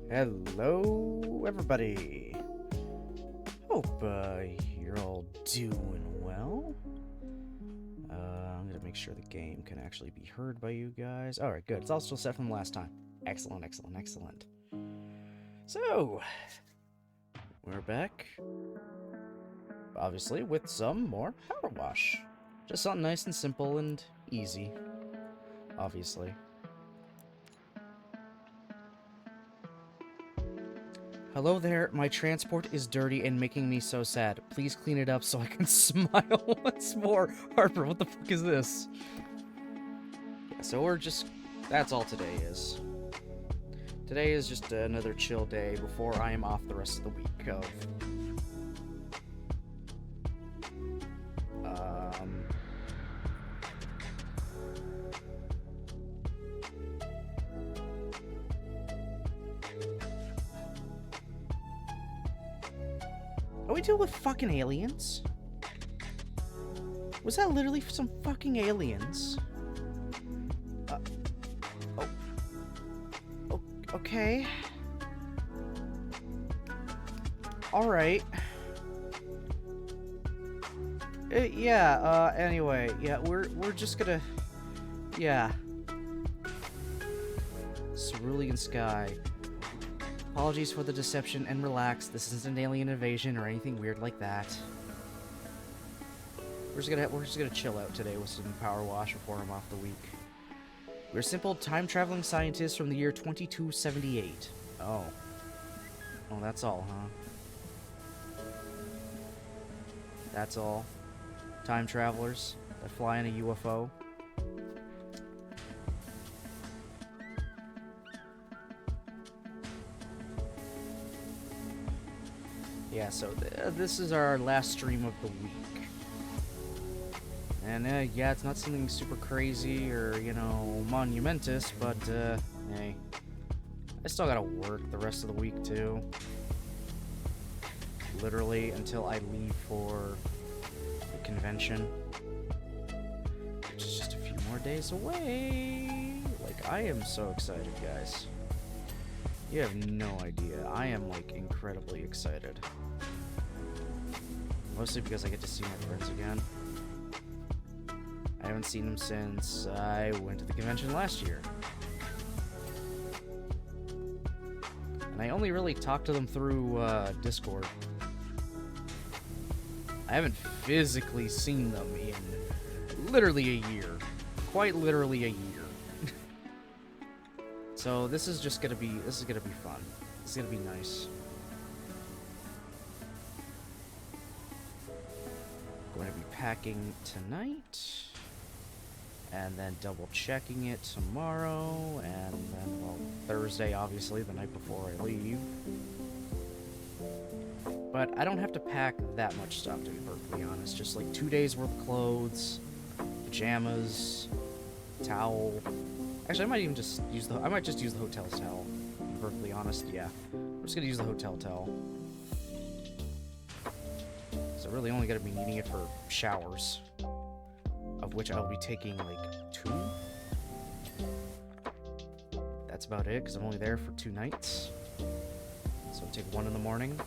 Hello, everybody. Hope you're all doing well. I'm gonna make sure the game can actually be heard by you guys. All right, good. It's all still set from last time. Excellent, excellent, excellent. So, we're back. Obviously, with some more PowerWash. Just something nice and simple and easy. Obviously. Hello there, my transport is dirty and making me so sad. Please clean it up so I can smile once more. Harper, what the fuck is this? Yeah, so we're just... that's all today is. Today is just another chill day before I am off the rest of the week of... Are we dealing with fucking aliens? Was that literally some fucking aliens? Okay. Alright. Anyway, yeah, we're just gonna... Yeah. Cerulean sky. Apologies for the deception and relax. This isn't an alien invasion or anything weird like that. We're just gonna chill out today with some PowerWash before I'm off the week. We're simple time-traveling scientists from the year 2278. Oh. Oh, that's all, huh? That's all. Time travelers that fly in a UFO. Yeah, so this is our last stream of the week. And, yeah, it's not something super crazy or, you know, monumentous, but, hey. I still gotta work the rest of the week, too. Literally until I leave for the convention. Which is just a few more days away. Like, I am so excited, guys. You have no idea. I am, like, incredibly excited. Mostly because I get to see my friends again. I haven't seen them since I went to the convention last year. And I only really talked to them through Discord. I haven't physically seen them in literally a year. Quite literally a year. So this is gonna be fun. This is gonna be nice. Going to be packing tonight, and then double checking it tomorrow, and then, well, Thursday, obviously, the night before I leave. But I don't have to pack that much stuff, to be perfectly honest. Just like 2 days worth of clothes, pajamas, towel. Actually, I might just use the hotel's towel, to be perfectly honest. Yeah, I'm just gonna use the hotel towel. So really only gonna be needing it for showers, of which I'll be taking like 2. That's about it, because I'm only there for 2 nights. So I'll take 1 in the morning.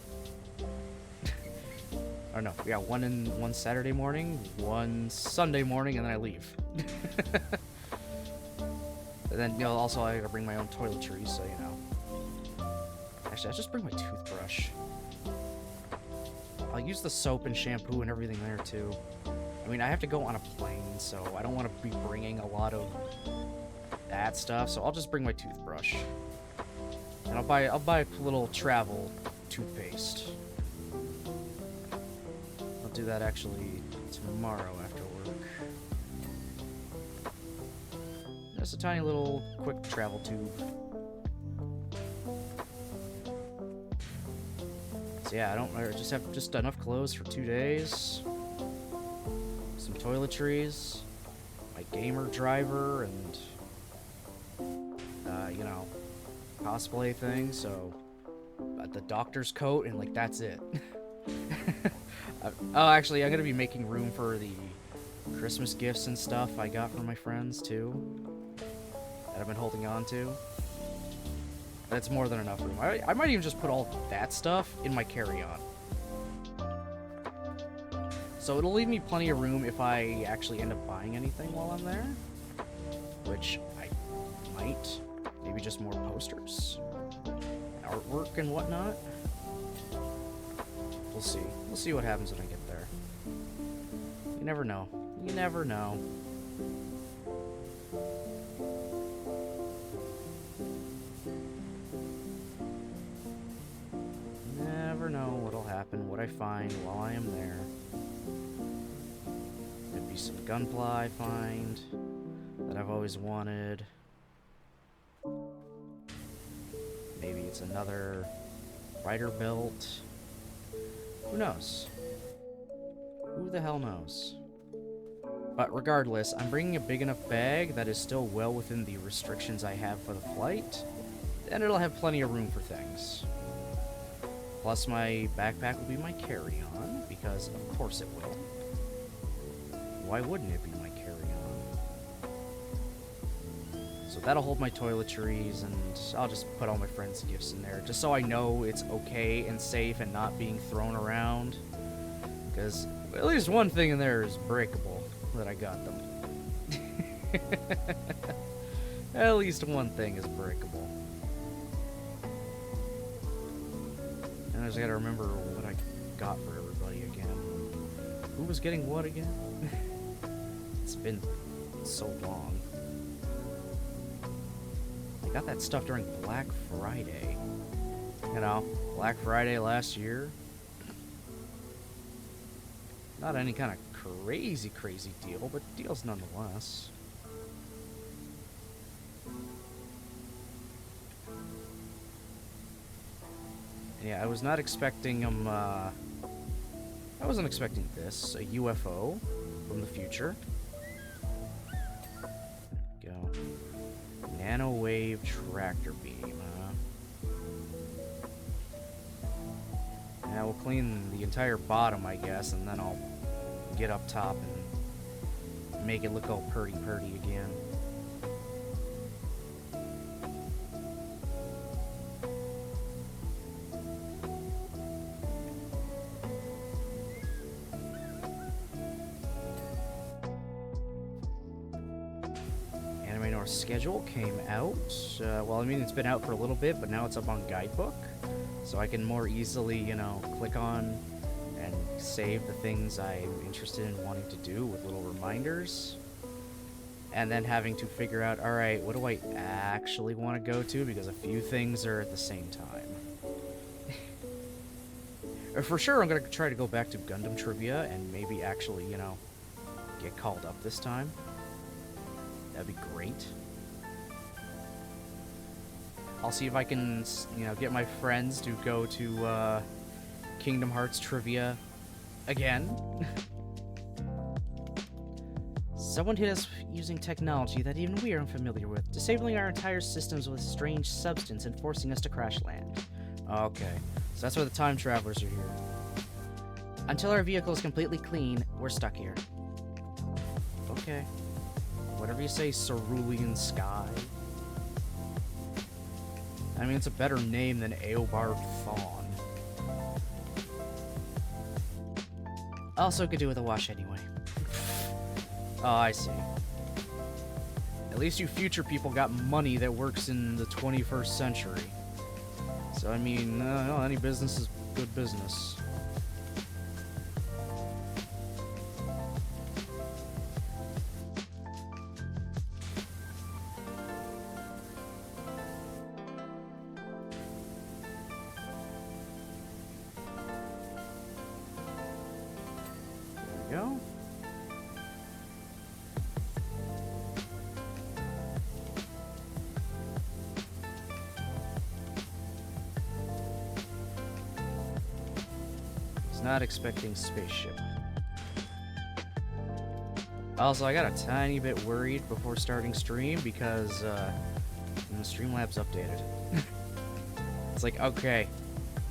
Or no, yeah, one Saturday morning, 1 Sunday morning, and then I leave. And then, you know, also I gotta bring my own toiletries, so, you know. Actually, I'll just bring my toothbrush. I'll use the soap and shampoo and everything there, too. I mean, I have to go on a plane, so I don't want to be bringing a lot of that stuff, so I'll just bring my toothbrush. And I'll buy a little travel toothpaste. I'll do that, actually, tomorrow after work. Just a tiny little quick travel tube. So yeah, I just have enough clothes for 2 days. Some toiletries, my gamer driver, and you know, cosplay thing. So the doctor's coat, and like that's it. Oh, actually, I'm gonna be making room for the Christmas gifts and stuff I got from my friends too, that I've been holding on to. That's more than enough room. I might even just put all that stuff in my carry-on. So it'll leave me plenty of room if I actually end up buying anything while I'm there. Which I might. Maybe just more posters. Artwork and whatnot. We'll see. We'll see what happens when I get there. You never know. You never know. Never know what'll happen, what I find while I am there. Could be some gunpla I find that I've always wanted. Maybe it's another rider belt. Who knows? Who the hell knows? But regardless, I'm bringing a big enough bag that is still well within the restrictions I have for the flight, and it'll have plenty of room for things. Plus, my backpack will be my carry-on, because of course it will. Why wouldn't it be my carry-on? So that'll hold my toiletries, and I'll just put all my friends' gifts in there, just so I know it's okay and safe and not being thrown around. Because at least one thing in there is breakable, that I got them. At least one thing is breakable. And I just gotta remember what I got for everybody again. Who was getting what again? It's been so long. I got that stuff during Black Friday. You know, Black Friday last year. Not any kind of crazy deal, but deals nonetheless. Yeah, I was not expecting I wasn't expecting this. A UFO from the future. There we go. Nanowave tractor beam, huh? Yeah, we'll clean the entire bottom, I guess, and then I'll get up top and make it look all purdy again. Anime North schedule came out. Well, I mean, it's been out for a little bit, but now it's up on Guidebook. So I can more easily, you know, click on and save the things I'm interested in wanting to do with little reminders. And then having to figure out, alright, what do I actually want to go to? Because a few things are at the same time. For sure, I'm going to try to go back to Gundam trivia and maybe actually, you know, get called up this time. That'd be great. I'll see if I can, you know, get my friends to go to Kingdom Hearts trivia again. Someone hit us using technology that even we are unfamiliar with, disabling our entire systems with a strange substance and forcing us to crash land. Okay, so that's why the time travelers are here. Until our vehicle is completely clean, we're stuck here. Okay. Whatever you say, Cerulean Sky. I mean, it's a better name than Eobard Thawne. Also could do with a wash anyway. Oh, I see. At least you future people got money that works in the 21st century. So, I mean, any business is good business. Go. Was not expecting spaceship. Also, I got a tiny bit worried before starting stream because Streamlabs updated. It's like, okay,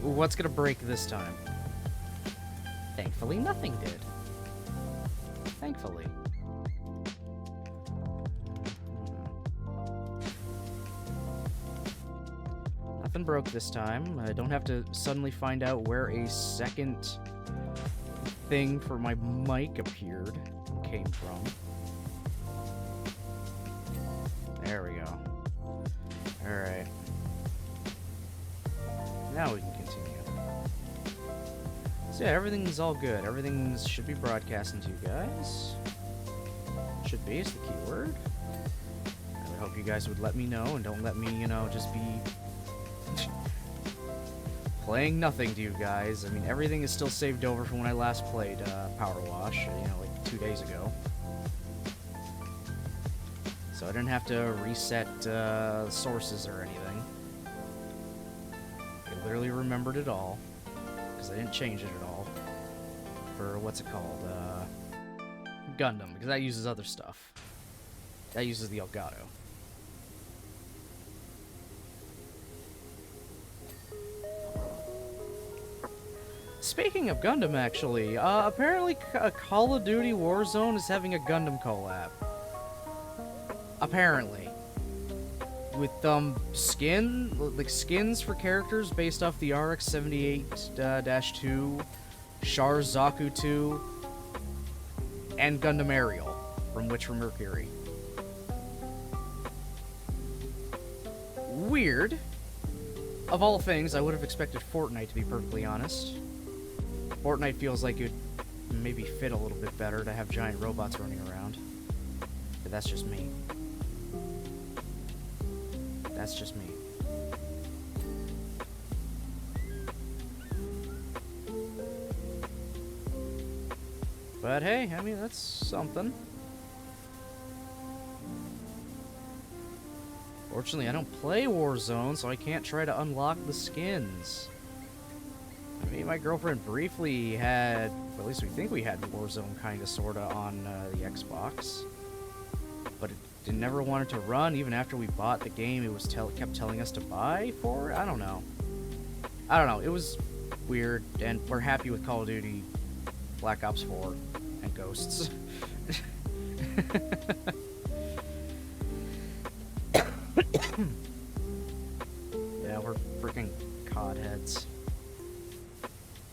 what's gonna break this time? Thankfully, nothing did. Thankfully. nothing broke this time. I don't have to suddenly find out where a second thing for my mic appeared and came from. There we go. Alright. Now we can continue. So yeah, everything's all good. Everything should be broadcasting to you guys. Should be, is the keyword. I would hope you guys would let me know and don't let me, you know, just be playing nothing to you guys. I mean, everything is still saved over from when I last played PowerWash, you know, like 2 days ago. So I didn't have to reset sources or anything. I literally remembered it all, because I didn't change it at all. For, what's it called? Gundam, because that uses other stuff. That uses the Elgato. Speaking of Gundam, actually, apparently Call of Duty Warzone is having a Gundam collab. Apparently. With, skins for characters based off the RX-78-2, Char Zaku 2, and Gundam Ariel from Witcher Mercury. Weird. Of all things, I would have expected Fortnite, to be perfectly honest. Fortnite feels like it would maybe fit a little bit better to have giant robots running around. But that's just me. That's just me. But hey, I mean, that's something. Fortunately, I don't play Warzone, so I can't try to unlock the skins. I mean, my girlfriend briefly had, or at least we think we had Warzone kinda sorta on the Xbox. But it never wanted to run, even after we bought the game. It was kept telling us to buy for it. I don't know. It was weird, and we're happy with Call of Duty Black Ops 4 and Ghosts. Yeah, we're freaking COD heads.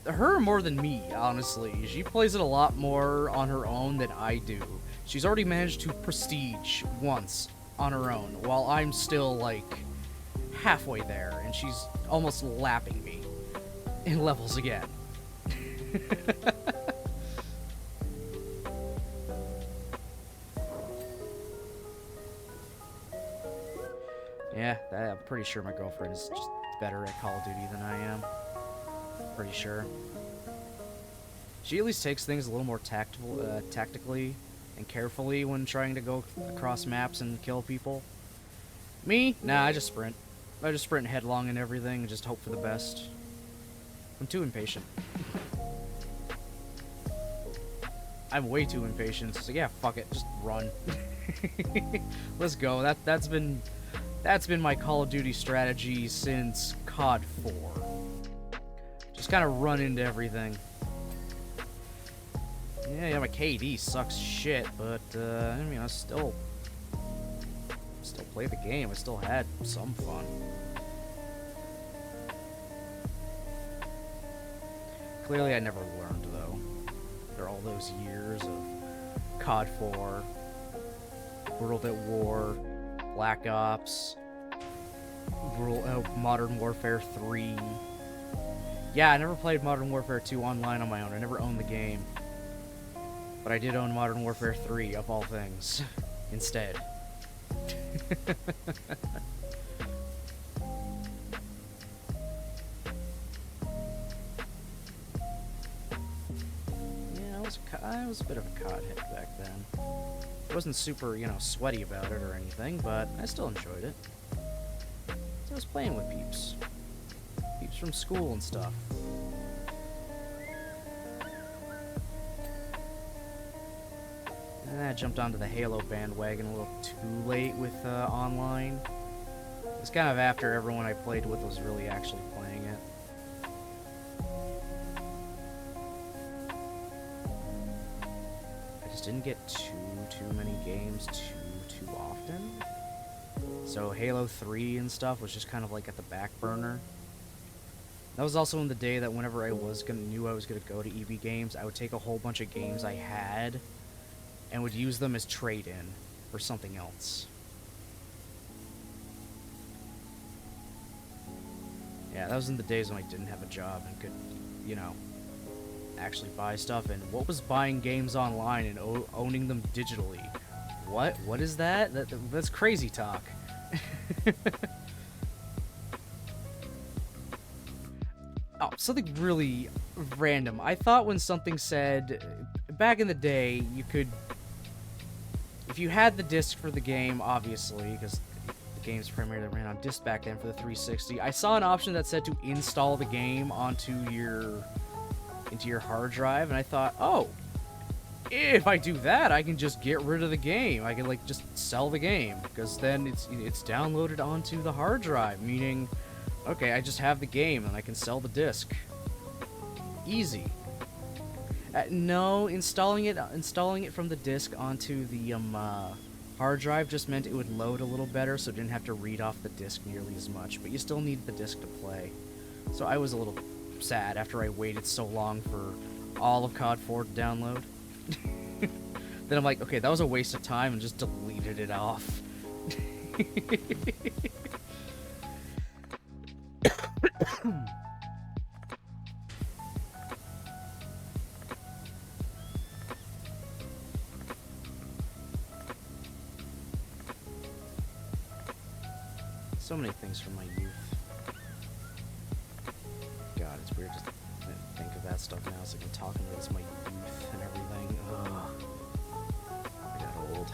Her more than me, honestly. She plays it a lot more on her own than I do. She's already managed to prestige once on her own, while I'm still, like, halfway there, and she's almost lapping me in levels again. Yeah, I'm pretty sure my girlfriend is just better at Call of Duty than I am. Pretty sure. She at least takes things a little more tactically and carefully when trying to go across maps and kill people. Me? Nah, I just sprint. I just sprint headlong and everything and just hope for the best. I'm too impatient. I'm way too impatient, so yeah, fuck it, just run. Let's go. That's been my Call of Duty strategy since COD 4. Just kind of run into everything. Yeah, my KD sucks shit, but, I mean, I still played the game. I still had some fun. Clearly, I never learned, though. After all those years of COD 4, World at War, Black Ops, Modern Warfare 3. Yeah, I never played Modern Warfare 2 online on my own. I never owned the game. But I did own Modern Warfare 3, of all things, instead. Yeah, I was a bit of a COD head back then. I wasn't super, you know, sweaty about it or anything, but I still enjoyed it. So I was playing with peeps. Peeps from school and stuff. And then I jumped onto the Halo bandwagon a little too late with online. It was kind of after everyone I played with was really actually playing it. I just didn't get too many games too often. So Halo 3 and stuff was just kind of like at the back burner. That was also in the day that whenever knew I was gonna go to EB Games, I would take a whole bunch of games I had and would use them as trade-in for something else. Yeah, that was in the days when I didn't have a job and could, you know, actually buy stuff. And what was buying games online and owning them digitally? What? What is that? That's crazy talk. Oh, something really random. I thought when something said, back in the day, you could, if you had the disc for the game, obviously, because the games primarily ran on disc back then for the 360, I saw an option that said to install the game into your hard drive, and I thought, oh, if I do that, I can just get rid of the game. I can, like, just sell the game, because then it's downloaded onto the hard drive, meaning, okay, I just have the game, and I can sell the disc. Easy. No, installing it from the disc onto the hard drive just meant it would load a little better, so it didn't have to read off the disc nearly as much, but you still need the disc to play. So I was a little sad after I waited so long for all of COD 4 to download. Then I'm like, okay, that was a waste of time, and just deleted it off. So many things from my youth. God, it's weird to think of that stuff now, so I can talk about it's my youth and everything. Ugh. I got old.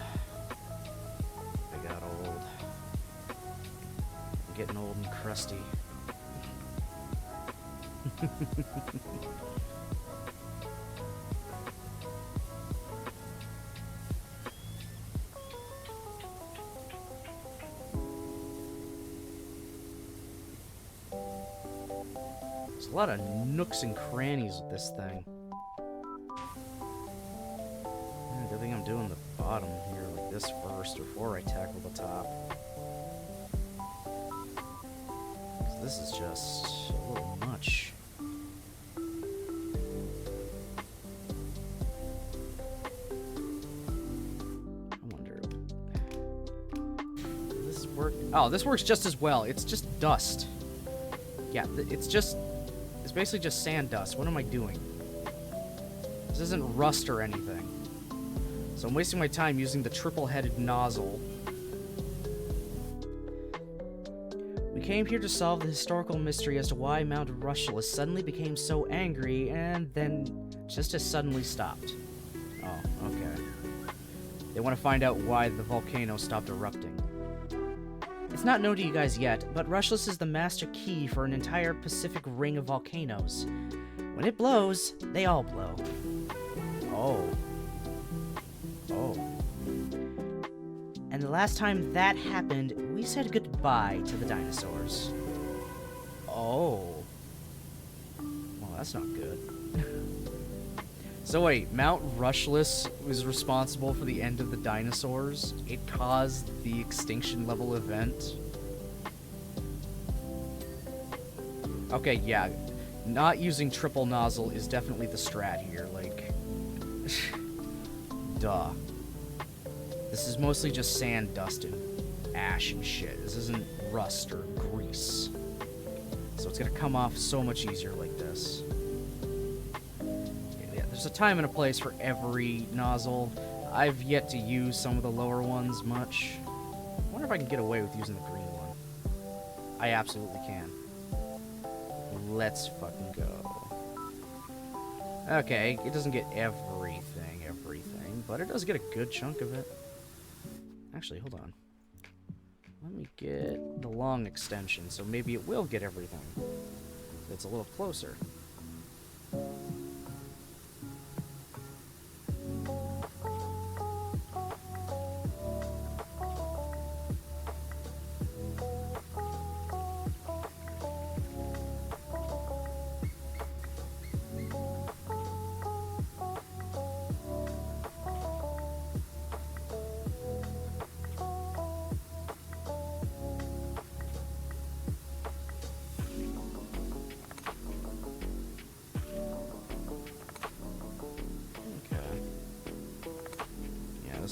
I'm getting old and crusty. There's a lot of nooks and crannies with this thing. Yeah, good thing I'm doing the bottom here like this first before I tackle the top. 'Cause this is just a little much. I wonder... Does this work? Oh, this works just as well. It's just dust. Yeah, it's basically just sand dust. What am I doing? This isn't rust or anything. So I'm wasting my time using the triple-headed nozzle. We came here to solve the historical mystery as to why Mount Rushmore suddenly became so angry and then just as suddenly stopped. Oh, okay. They want to find out why the volcano stopped erupting. It's not known to you guys yet, but Rushless is the master key for an entire Pacific ring of volcanoes. When it blows, they all blow. Oh. Oh. And the last time that happened, we said goodbye to the dinosaurs. Oh. Well, that's not good. So wait, Mount Rushless was responsible for the end of the dinosaurs? It caused the extinction level event? Okay, yeah. Not using triple nozzle is definitely the strat here, like... Duh. This is mostly just sand, dust, and ash and shit. This isn't rust or grease. So it's gonna come off so much easier like this. There's a time and a place for every nozzle. I've yet to use some of the lower ones much. I wonder if I can get away with using the green one. I absolutely can. Let's fucking go. Okay, it doesn't get everything, but it does get a good chunk of it. Actually, hold on. Let me get the long extension, so maybe it will get everything. It's a little closer.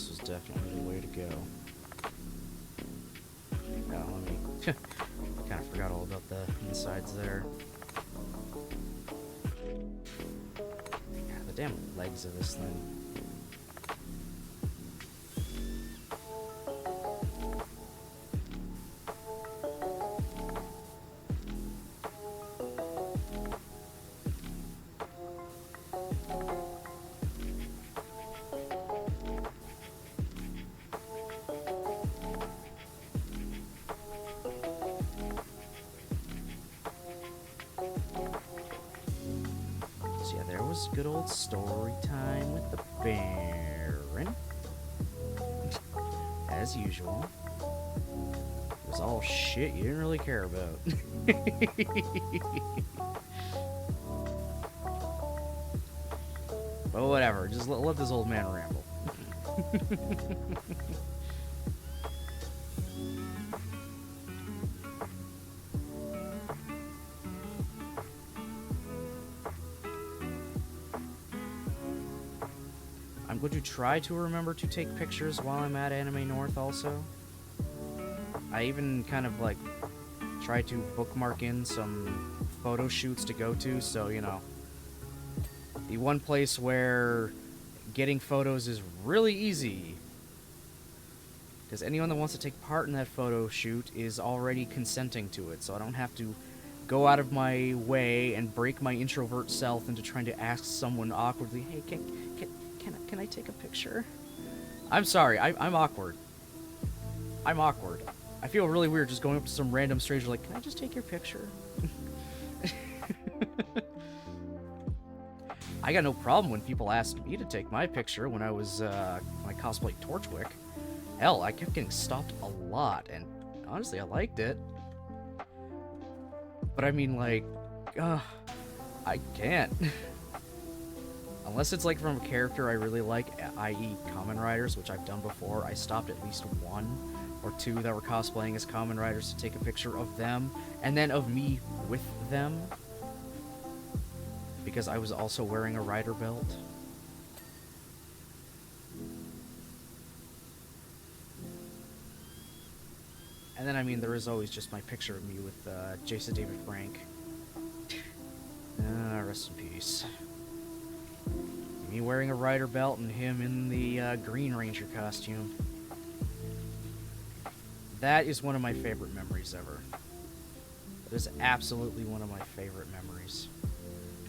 this was definitely the way to go. Oh, let me... I kind of forgot all about the insides there. Yeah, the damn legs of this thing. Good old story time with the Baron. As usual. It was all shit you didn't really care about. But whatever, just let this old man ramble. I'm going to try to remember to take pictures while I'm at Anime North also. I even kind of like try to bookmark in some photo shoots to go to, so you know, the one place where getting photos is really easy, because anyone that wants to take part in that photo shoot is already consenting to it, so I don't have to go out of my way and break my introvert self into trying to ask someone awkwardly, hey, can I take a picture? I'm sorry, I'm awkward. I'm awkward. I feel really weird just going up to some random stranger like, can I just take your picture? I got no problem when people asked me to take my picture when I was, when I cosplayed Torchwick. Hell, I kept getting stopped a lot, and honestly, I liked it. But I mean, like, I can't. Unless it's like from a character I really like, i.e. Kamen Riders, which I've done before. I stopped at least 1 or 2 that were cosplaying as Kamen Riders to take a picture of them, and then of me with them, because I was also wearing a rider belt. And then, I mean, there is always just my picture of me with Jason David Frank. Rest in peace. Me wearing a rider belt and him in the Green Ranger costume. That is one of my favorite memories ever. That is absolutely one of my favorite memories.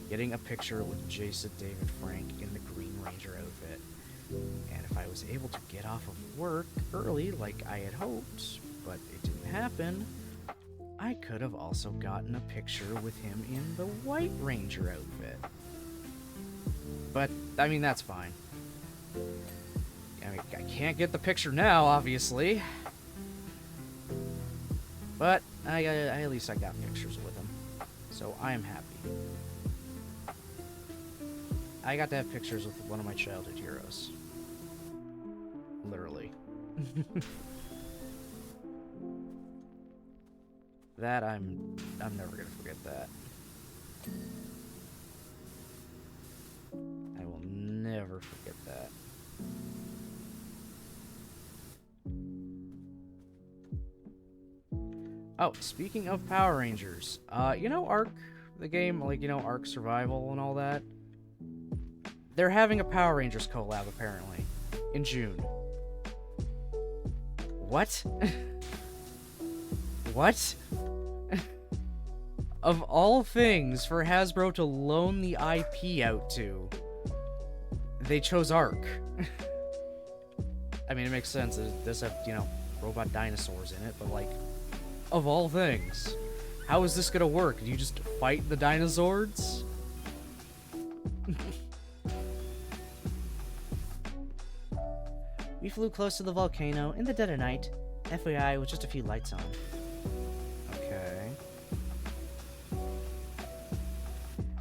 Getting a picture with Jason David Frank in the Green Ranger outfit. And if I was able to get off of work early like I had hoped, but it didn't happen, I could have also gotten a picture with him in the White Ranger outfit. But, I mean, that's fine. I mean, I can't get the picture now, obviously. But, at least I got pictures with him. So, I am happy. I got to have pictures with one of my childhood heroes. Literally. That, I'm never gonna forget that. I will never forget that. Oh, speaking of Power Rangers, you know Ark, the game, like, you know, Ark Survival and all that? They're having a Power Rangers collab, apparently, in June. What? What? Of all things for Hasbro to loan the IP out to, they chose Ark. I mean, it makes sense. It does have, you know, robot dinosaurs in it, but, like, of all things, how is this gonna work? Do you just fight the dinosaurs? We flew close to the volcano in the dead of night, FYI with just a few lights on. Okay.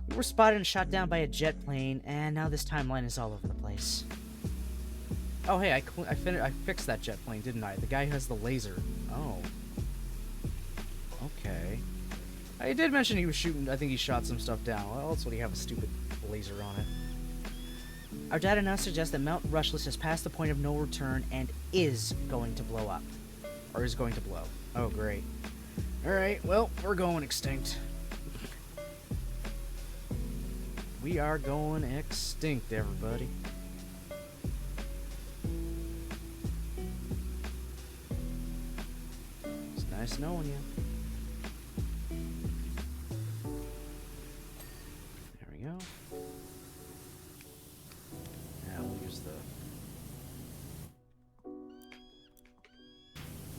We were spotted and shot down by a jet plane, and now this timeline is all over the place. Oh hey, I fixed that jet plane, didn't I? The guy who has the laser. Oh. Okay. I did mention he was shooting, I think he shot some stuff down. Well, else would he have a stupid laser on it? Our data now suggests that Mount Rushless has passed the point of no return and is going to blow up. Or is going to blow. Oh, great. Alright, well, we're going extinct. We are going extinct, everybody. It's nice knowing you. There we go. Now we'll use the...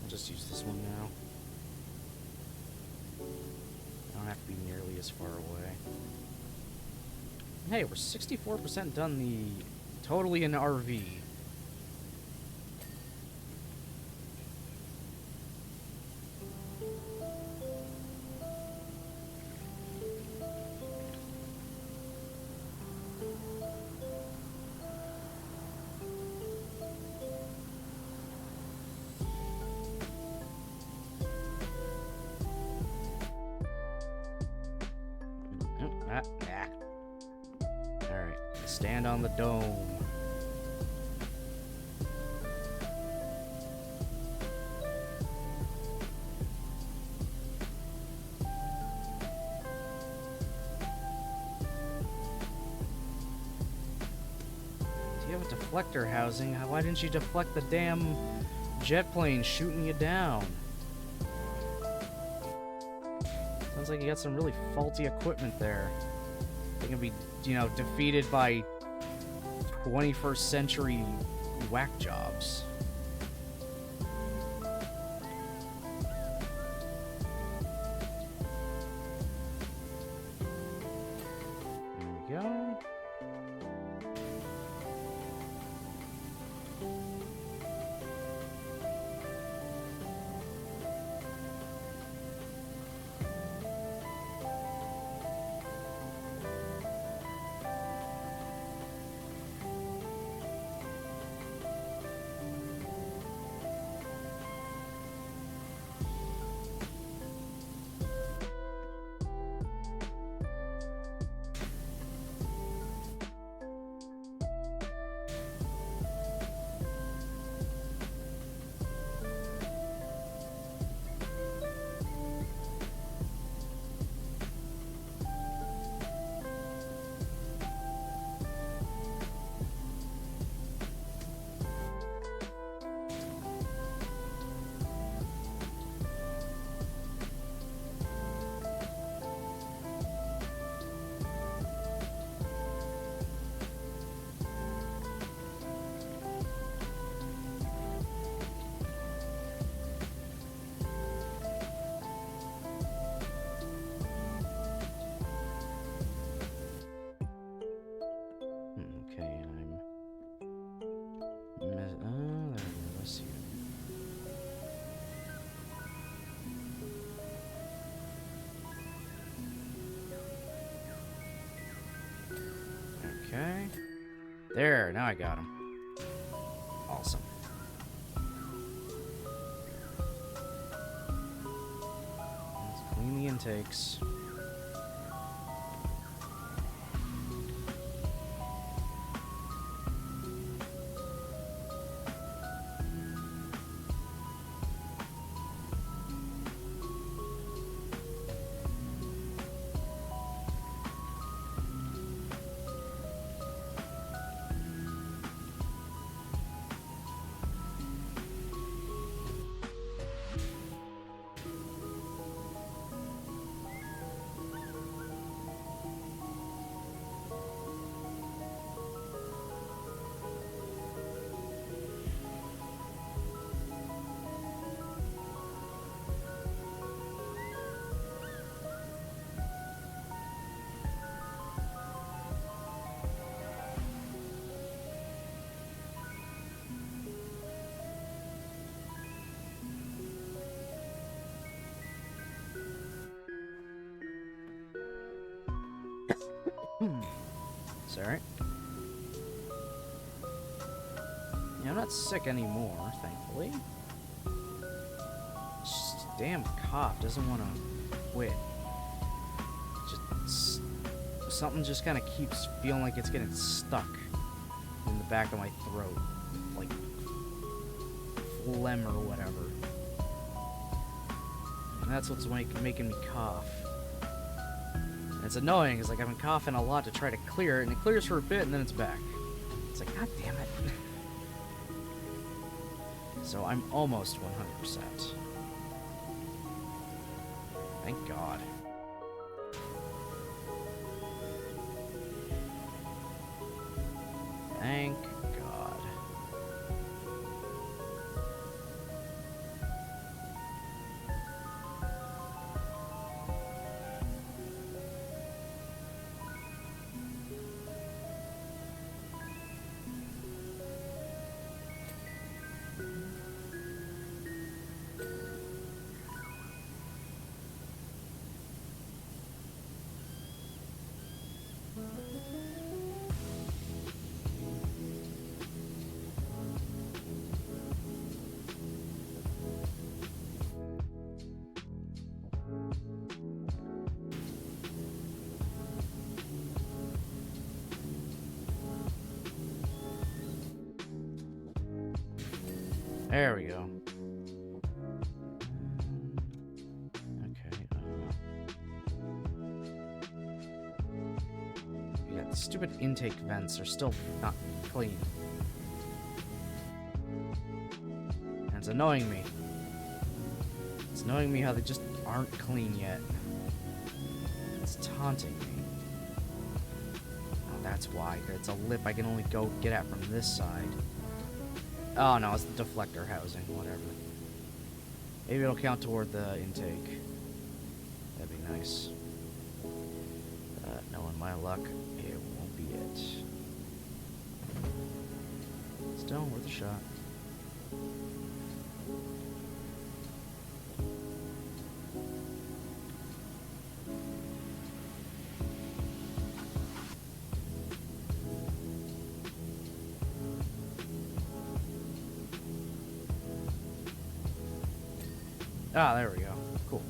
I'll just use this one now. I don't have to be nearly as far away. Hey, we're 64% done the totally in RV. Alright, stand on the dome. Do you have a deflector housing? Why didn't you deflect the damn jet plane shooting you down? Sounds like you got some really faulty equipment there. They can be, you know, defeated by 21st century whack jobs. There we go. Okay. There, now I got him. Awesome. Let's clean the intakes. Sorry. Yeah, I'm not sick anymore, thankfully. Just a damn cough doesn't want to quit. Just something just kind of keeps feeling like it's getting stuck. in the back of my throat. Like, phlegm or whatever. And that's what's making me cough. And it's annoying, because like I've been coughing a lot to try to clear it, and it clears for a bit, and then it's back. It's like, god damn it. So I'm almost 100%. Thank God. Thank God. There we go. Okay. Yeah, the stupid intake vents are still not clean. And it's annoying me. It's annoying me how they just aren't clean yet. It's taunting me. Oh, that's why. It's a lip I can only go get at from this side. Oh no, it's the deflector housing, whatever. Maybe it'll count toward the intake. That'd be nice. Knowing my luck, it won't be it. Still worth a shot. Ah, there we go. Cool.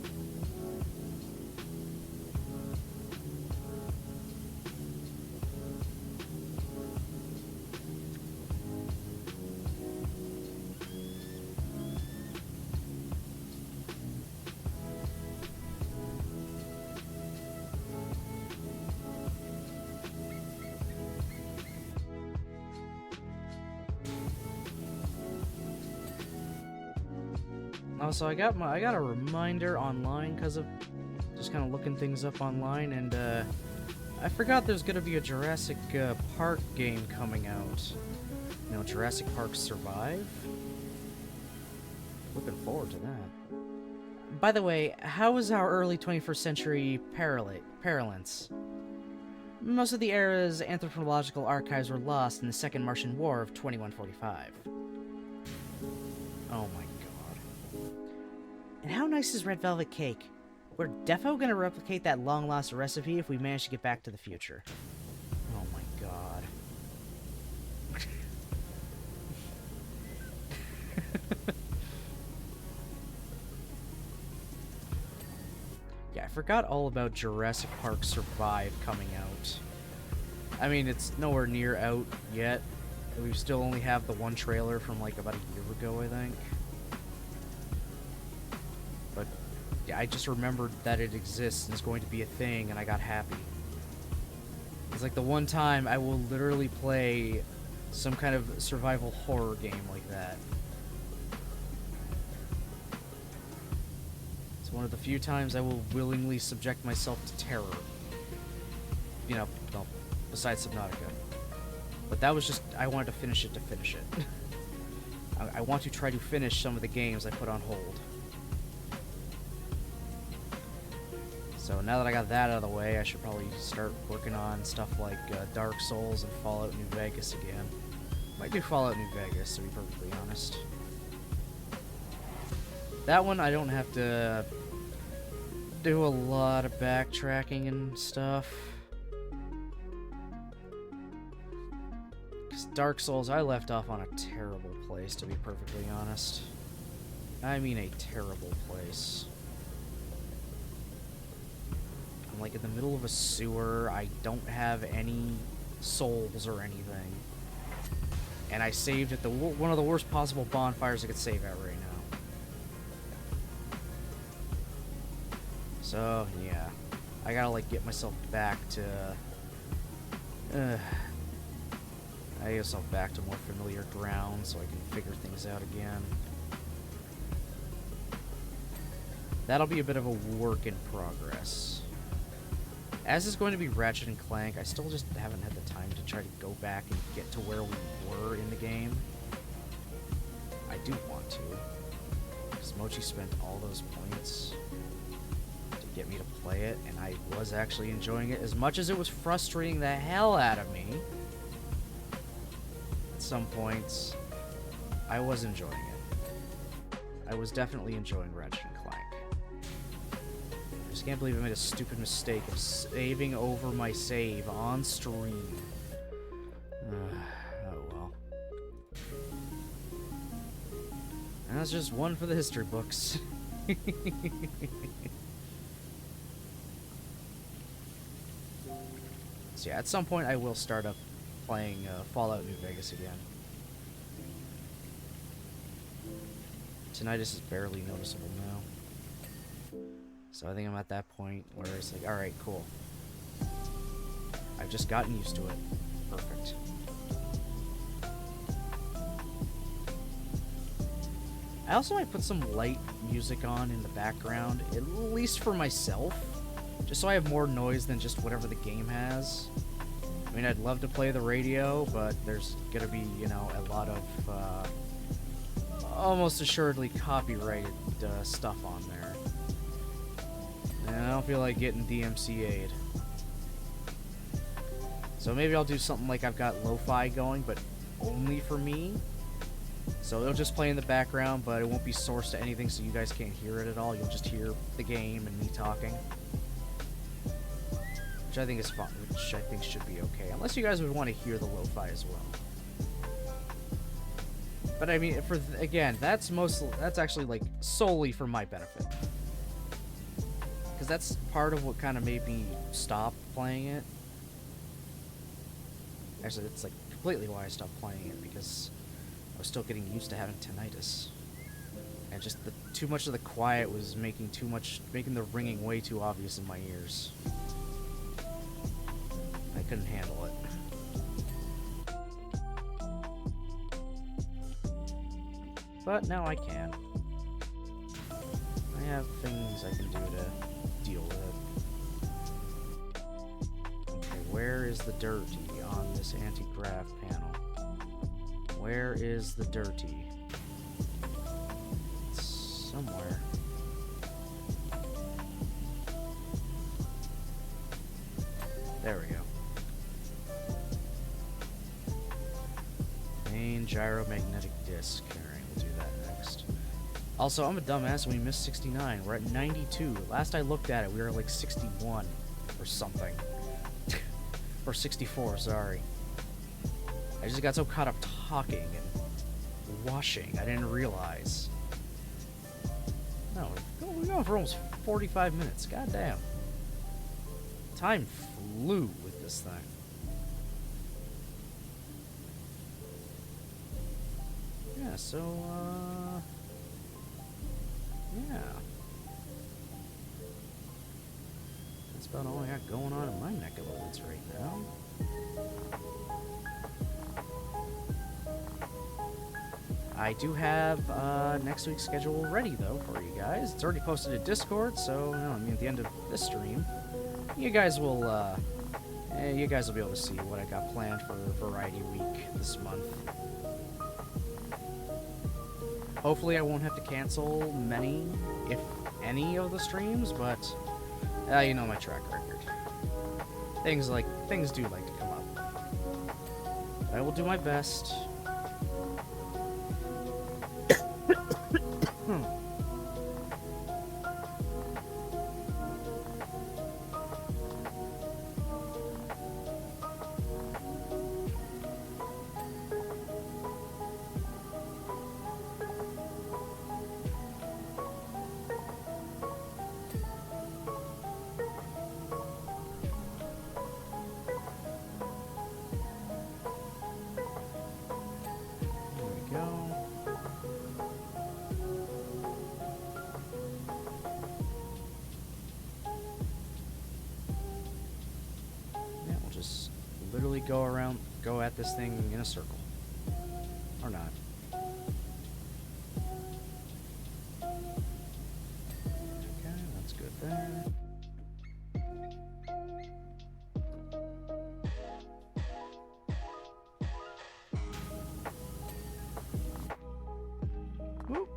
Also, I got a reminder online because of just kind of looking things up online, and I forgot there's gonna be a Jurassic Park game coming out. You know, Jurassic Park Survive. Looking forward to that. By the way, how was our early 21st century parlance? Most of the era's anthropological archives were lost in the Second Martian War of 2145. Oh my god. And how nice is red velvet cake? We're defo gonna replicate that long-lost recipe if we manage to get back to the future. Oh my god. Yeah, I forgot all about Jurassic Park Survive coming out. I mean, it's nowhere near out yet. We still only have the one trailer from like about a year ago, I think. But yeah, I just remembered that it exists and is going to be a thing, and I got happy. It's like the one time I will literally play some kind of survival horror game like that. It's one of the few times I will willingly subject myself to terror. You know, well, besides Subnautica. But that was just, I wanted to finish it to finish it. I want to try to finish some of the games I put on hold. So now that I got that out of the way, I should probably start working on stuff like Dark Souls and Fallout New Vegas again. Might do Fallout New Vegas, to be perfectly honest. That one I don't have to do a lot of backtracking and stuff. Because Dark Souls, I left off on a terrible place, to be perfectly honest. I mean a terrible place. I'm like in the middle of a sewer, I don't have any souls or anything. And I saved at one of the worst possible bonfires I could save at right now. So, yeah. I gotta, like, get myself back to... I get myself back to more familiar ground so I can figure things out again. That'll be a bit of a work in progress. As is going to be Ratchet and Clank, I still just haven't had the time to try to go back and get to where we were in the game. I do want to, because Mochi spent all those points to get me to play it, and I was actually enjoying it as much as it was frustrating the hell out of me. At some points, I was enjoying it. I was definitely enjoying Ratchet and Clank. I just can't believe I made a stupid mistake of saving over my save on stream. Oh well. And that's just one for the history books. So yeah, at some point I will start up playing Fallout New Vegas again. Tinnitus is barely noticeable now. So I think I'm at that point where it's like, alright, cool. I've just gotten used to it. Perfect. I also might put some light music on in the background, at least for myself. Just so I have more noise than just whatever the game has. I mean, I'd love to play the radio, but there's gonna be, you know, a lot of, almost assuredly copyrighted stuff on there. And I don't feel like getting DMCA'd. So maybe I'll do something like I've got lo-fi going, but only for me. So it'll just play in the background, but it won't be sourced to anything, so you guys can't hear it at all. You'll just hear the game and me talking. Which I think is fun, which I think should be okay. Unless you guys would want to hear the lo-fi as well. But I mean, again, that's actually like solely for my benefit. Because that's part of what kind of made me stop playing it. Actually, it's like completely why I stopped playing it, because I was still getting used to having tinnitus. And just too much of the quiet was making the ringing way too obvious in my ears. I couldn't handle it. But now I can. I have things I can do to deal with it. Okay, where is the dirty on this anti-grav panel? Where is the dirty? It's somewhere. There we go. Main gyromagnetic disc. Alright, we'll do that next. Also, I'm a dumbass and we missed 69. We're at 92. Last I looked at it, we were like 61 or something. Or 64, sorry. I just got so caught up talking and washing, I didn't realize. No, we're going for almost 45 minutes. God damn. Time flew with this thing. Yeah, so, yeah. That's about all I got going on in my neck of the woods right now. I do have next week's schedule ready, though, for you guys. It's already posted to Discord, so, I mean, at the end of this stream, you guys will be able to see what I got planned for Variety Week this month. Hopefully I won't have to cancel many, if any, of the streams, but you know my track record. Things do like to come up. But I will do my best. literally go at this thing in a circle. Or not. Okay, that's good there. Whoop.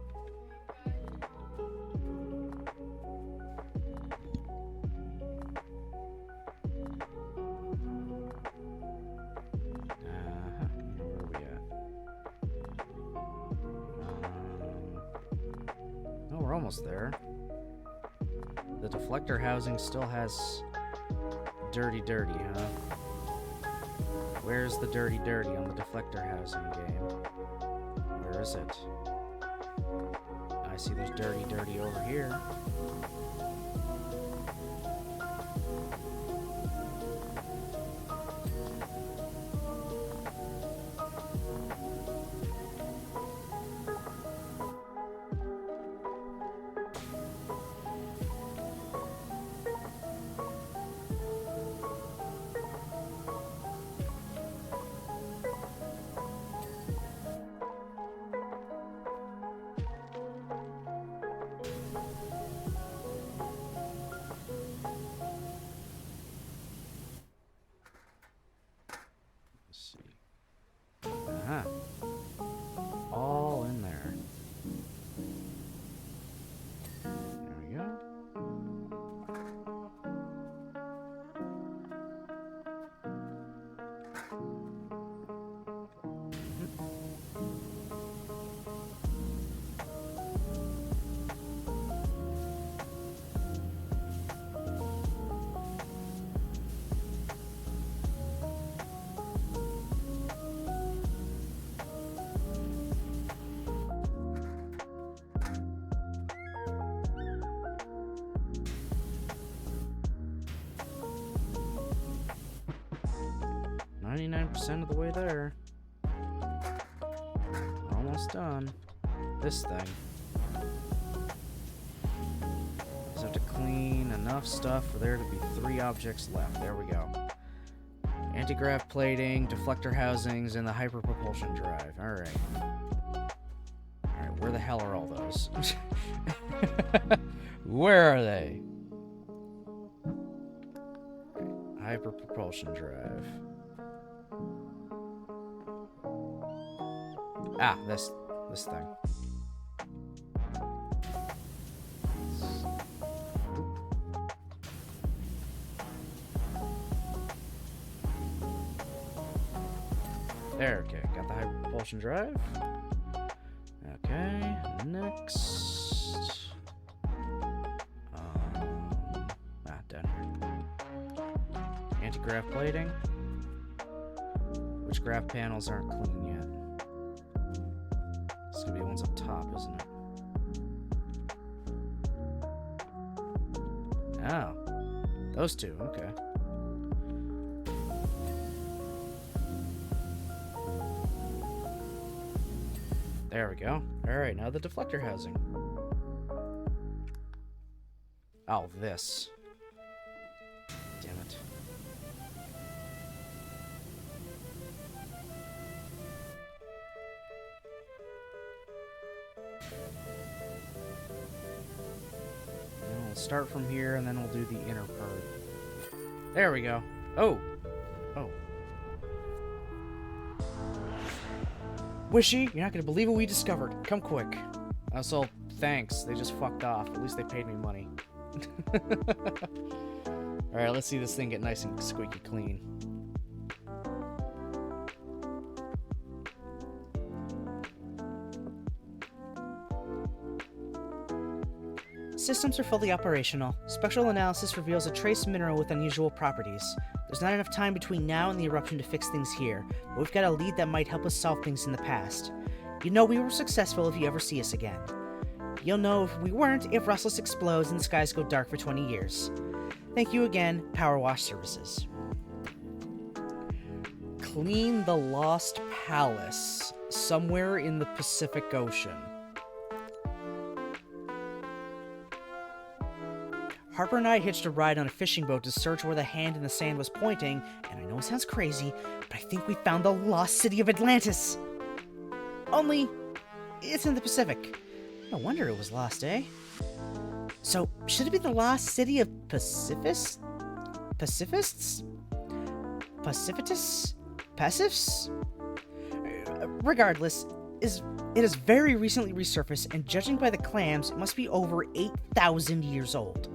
Where are we at? Oh, we're almost there. The deflector housing still has dirty, huh? Where's the dirty on the deflector housing game? Where is it? I see there's dirty over here. All in there. There we go. .99% of the way there. Almost done. This thing. Just have to clean enough stuff for there to be 3 objects left. There we go. Anti-grav plating, deflector housings, and the hyperpropulsion drive. Alright. Alright, where the hell are all those? Where are they? Hyperpropulsion drive. Ah, this thing. There, okay. Got the hyperpropulsion drive. Okay, next. Down here. Anti-grav plating. Which grav panels aren't clean yet? It's gonna be the ones up top, isn't it? Oh. Those two, okay. There we go. Alright, now the deflector housing. Oh, this. Damn it. We'll start from here, and then we'll do the inner part. There we go. Oh! Oh. Wishy, you're not gonna believe what we discovered. Come quick. Also, thanks. They just fucked off. At least they paid me money. Alright, let's see this thing get nice and squeaky clean. Systems are fully operational. Spectral analysis reveals a trace mineral with unusual properties. There's not enough time between now and the eruption to fix things here, but we've got a lead that might help us solve things in the past. You know we were successful if you ever see us again. You'll know if we weren't if Rustless explodes and the skies go dark for 20 years. Thank you again, PowerWash Services. Clean the Lost Palace, somewhere in the Pacific Ocean. Harper and I hitched a ride on a fishing boat to search where the hand in the sand was pointing, and I know it sounds crazy, but I think we found the lost city of Atlantis. Only, it's in the Pacific. No wonder it was lost, eh? So, should it be the lost city of Pacifists? Pacifists? Pacifists? Regardless, it has very recently resurfaced, and judging by the clams, it must be over 8,000 years old.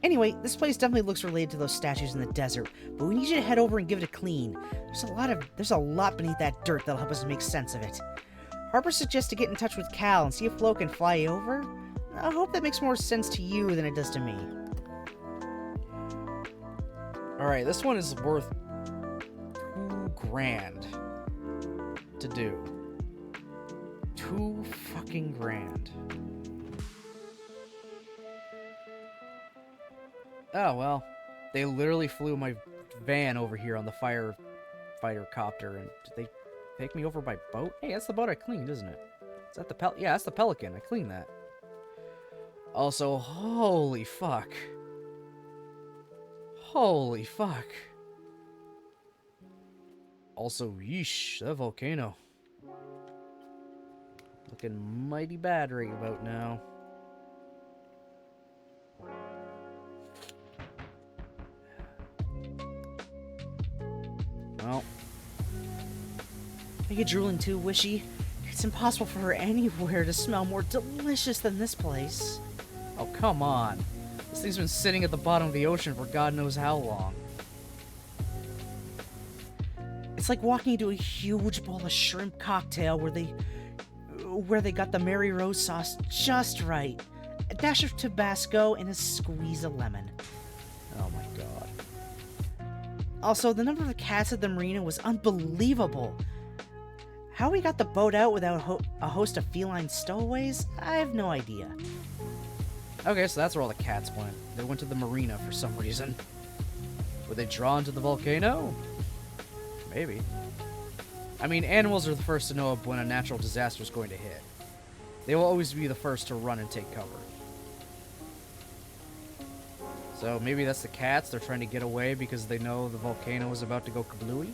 Anyway, this place definitely looks related to those statues in the desert, but we need you to head over and give it a clean. There's a lot beneath that dirt that'll help us make sense of it. Harper suggests to get in touch with Cal and see if Flo can fly over. I hope that makes more sense to you than it does to me. Alright, this one is worth $2,000 to do. $2,000. Oh, well. They literally flew my van over here on the firefighter copter, and did they take me over by boat? Hey, that's the boat I cleaned, isn't it? Is that the yeah, that's the Pelican. I cleaned that. Also, holy fuck. Holy fuck. Also, yeesh, that volcano. Looking mighty bad right about now. Well. Are you drooling too, Wishy? It's impossible for her anywhere to smell more delicious than this place. Oh, come on. This thing's been sitting at the bottom of the ocean for God knows how long. It's like walking into a huge bowl of shrimp cocktail where they got the Mary Rose sauce just right. A dash of Tabasco and a squeeze of lemon. Oh my god. Also, the number of cats at the marina was unbelievable. How we got the boat out without a host of feline stowaways, I have no idea. Okay, so that's where all the cats went. They went to the marina for some reason. Were they drawn to the volcano? Maybe. I mean, animals are the first to know when a natural disaster is going to hit. They will always be the first to run and take cover. So maybe that's the cats. They're trying to get away because they know the volcano is about to go kablooey.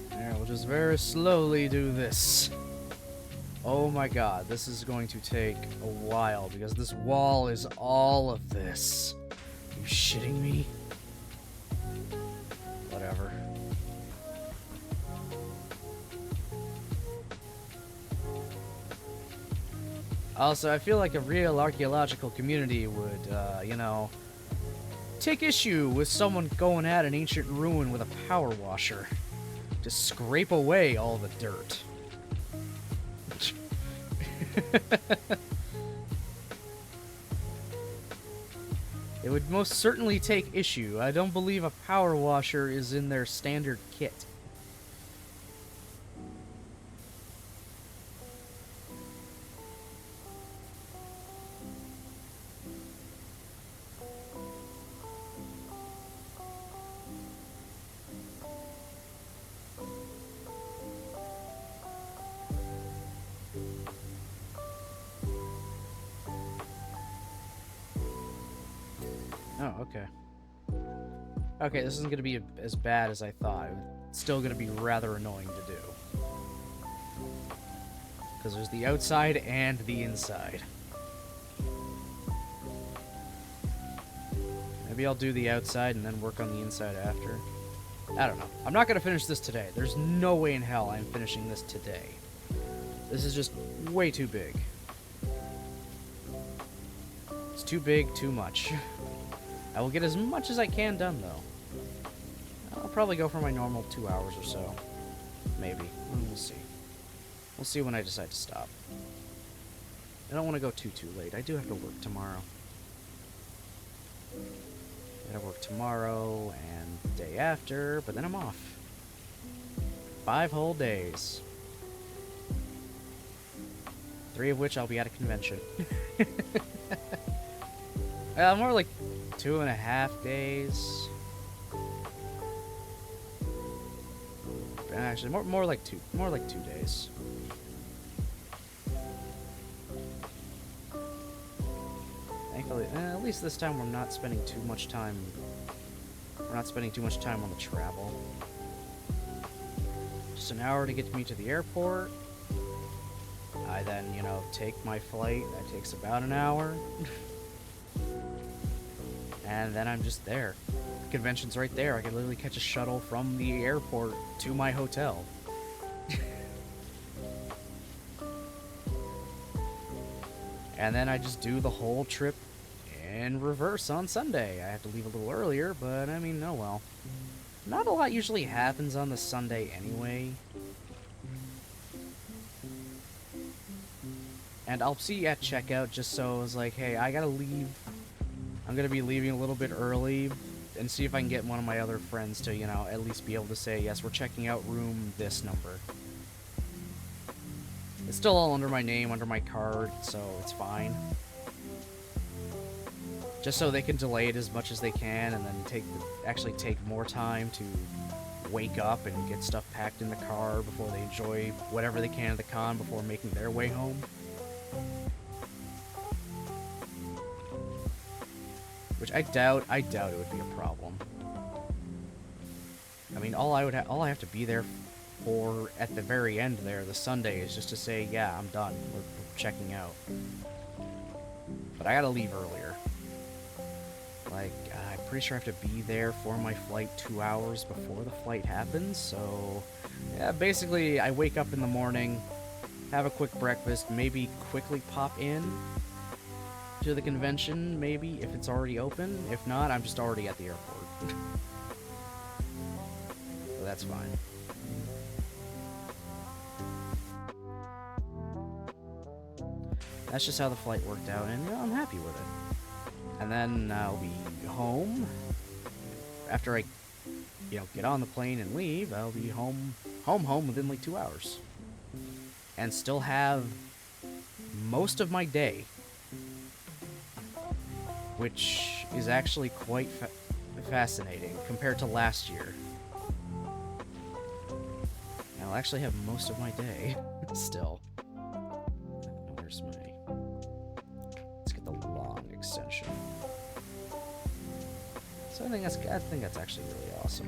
There, we'll just very slowly do this. Oh my god, this is going to take a while because this wall is all of this. Are you shitting me? Whatever. Also, I feel like a real archaeological community would, you know, take issue with someone going at an ancient ruin with a power washer to scrape away all the dirt. It would most certainly take issue. I don't believe a power washer is in their standard kit. Oh, okay. Okay, this isn't going to be as bad as I thought. It's still going to be rather annoying to do. Because there's the outside and the inside. Maybe I'll do the outside and then work on the inside after. I don't know. I'm not going to finish this today. There's no way in hell I'm finishing this today. This is just way too big. It's too big, too much. I will get as much as I can done, though. I'll probably go for my normal 2 hours or so. Maybe. We'll see. We'll see when I decide to stop. I don't want to go too late. I do have to work tomorrow. I gotta work tomorrow and the day after, but then I'm off. 5 whole days. 3 of which I'll be at a convention. More like 2.5 days. Actually, more like 2 days. Thankfully, at least this time we're not spending too much time. We're not spending too much time on the travel. Just an hour to get me to the airport. I then, you know, take my flight. That takes about an hour. And then I'm just there. The convention's right there. I can literally catch a shuttle from the airport to my hotel. And then I just do the whole trip in reverse on Sunday. I have to leave a little earlier, but I mean, oh well. Not a lot usually happens on the Sunday anyway. And I'll see you at checkout just so it's like, hey, I gotta leave. I'm gonna be leaving a little bit early and see if I can get one of my other friends to, you know, at least be able to say, yes, we're checking out room this number. It's still all under my name, under my card, so it's fine. Just so they can delay it as much as they can, and then actually take more time to wake up and get stuff packed in the car before they enjoy whatever they can at the con before making their way home. Which I doubt it would be a problem. I mean, all I have to be there for at the very end there, the Sunday, is just to say, yeah, I'm done. We're checking out. But I gotta leave earlier. Like, I'm pretty sure I have to be there for my flight 2 hours before the flight happens, so... Yeah, basically, I wake up in the morning, have a quick breakfast, maybe quickly pop in to the convention, maybe, if it's already open. If not, I'm just already at the airport. So that's fine. That's just how the flight worked out, and you know, I'm happy with it. And then I'll be home. After I, you know, get on the plane and leave, I'll be home within like 2 hours. And still have most of my day. Which is actually quite fascinating compared to last year. And I'll actually have most of my day still. Where's my... Let's get the long extension. So I think that's actually really awesome.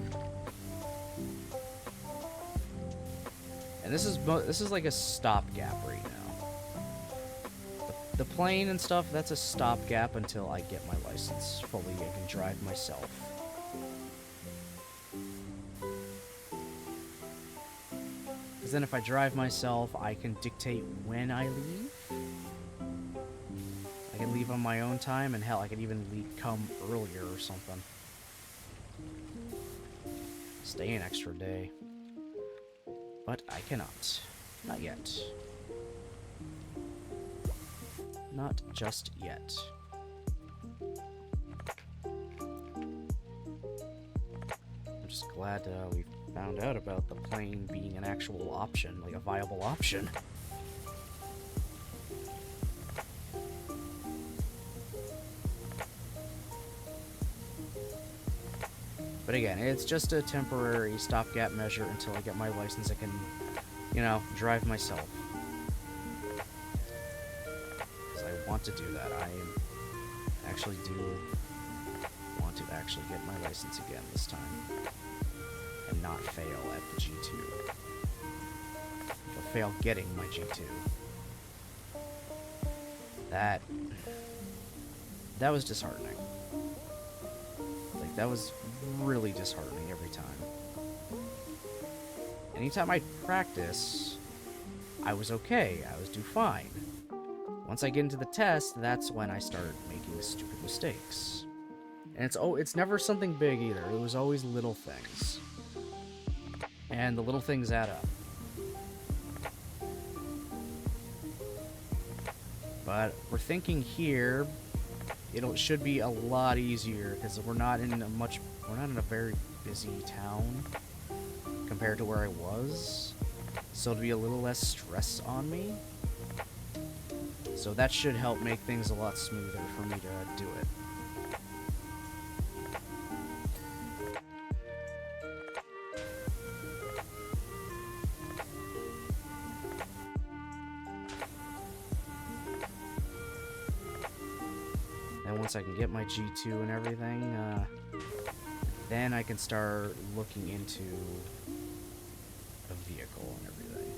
And this is like a stopgap right now. The plane and stuff, that's a stopgap until I get my license fully and can drive myself. Because then if I drive myself, I can dictate when I leave. I can leave on my own time, and hell, I can even come earlier or something. Stay an extra day. But I cannot. Not yet. Not just yet. I'm just glad we found out about the plane being an actual option, like a viable option. But again, it's just a temporary stopgap measure until I get my license. I can, you know, drive myself. Want to do that. I actually do want to actually get my license again this time and not fail at the G2. Or fail getting my G2. That was disheartening. Like, that was really disheartening every time. Anytime I'd practice, I was okay. I was do fine. Once I get into the test, that's when I start making stupid mistakes. And it's never something big either. It was always little things. And the little things add up. But we're thinking here, it should be a lot easier because we're not in a very busy town compared to where I was. So it'll be a little less stress on me. So that should help make things a lot smoother for me to do it. then once I can get my G2 and everything, then I can start looking into a vehicle and everything.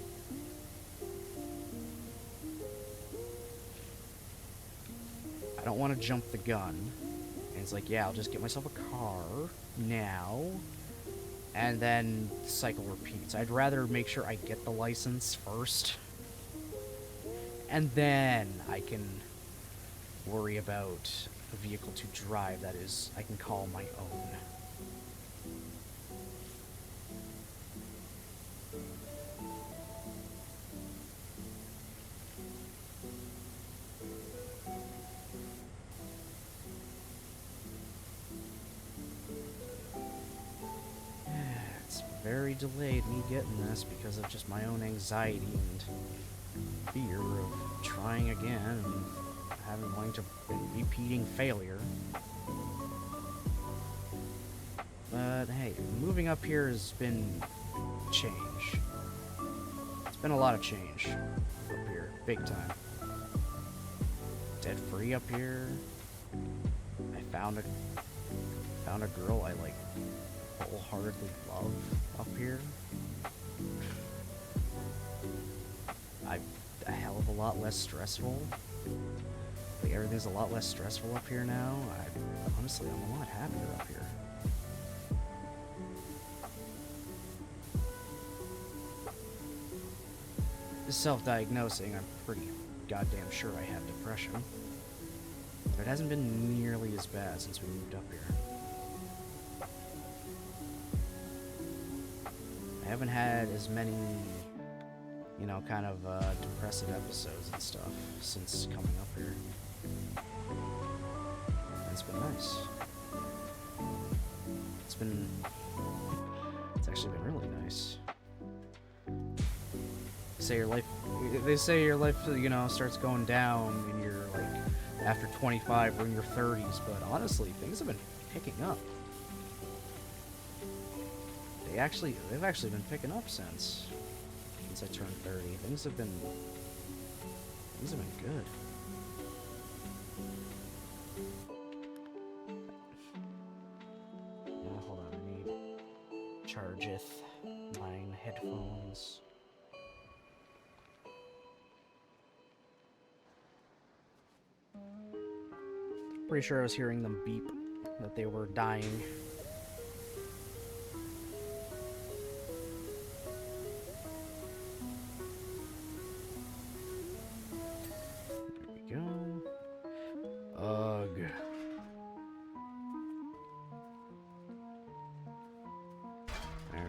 I don't want to jump the gun. And it's like, yeah, I'll just get myself a car now, and then the cycle repeats. I'd rather make sure I get the license first, and then I can worry about a vehicle to drive that is, I can call my own. Very delayed me getting this because of just my own anxiety and fear of trying again and wanting to repeating failure. But hey, moving up here has been change. It's been a lot of change up here, big time. Dead free up here. I found a girl I like wholeheartedly love up here. A hell of a lot less stressful. Like, everything's a lot less stressful up here now. Honestly, I'm a lot happier up here. Self-diagnosing, I'm pretty goddamn sure I have depression. But it hasn't been nearly as bad since we moved up here. I haven't had as many, you know, kind of depressive episodes and stuff since coming up here. And it's been nice. It's actually been really nice. They say your life, you know, starts going down when you're like after 25 or in your 30s, but honestly, things have been picking up. They've actually been picking up since I turned 30. Things have been good. Hold on, I need chargeth mine headphones. Pretty sure I was hearing them beep that they were dying.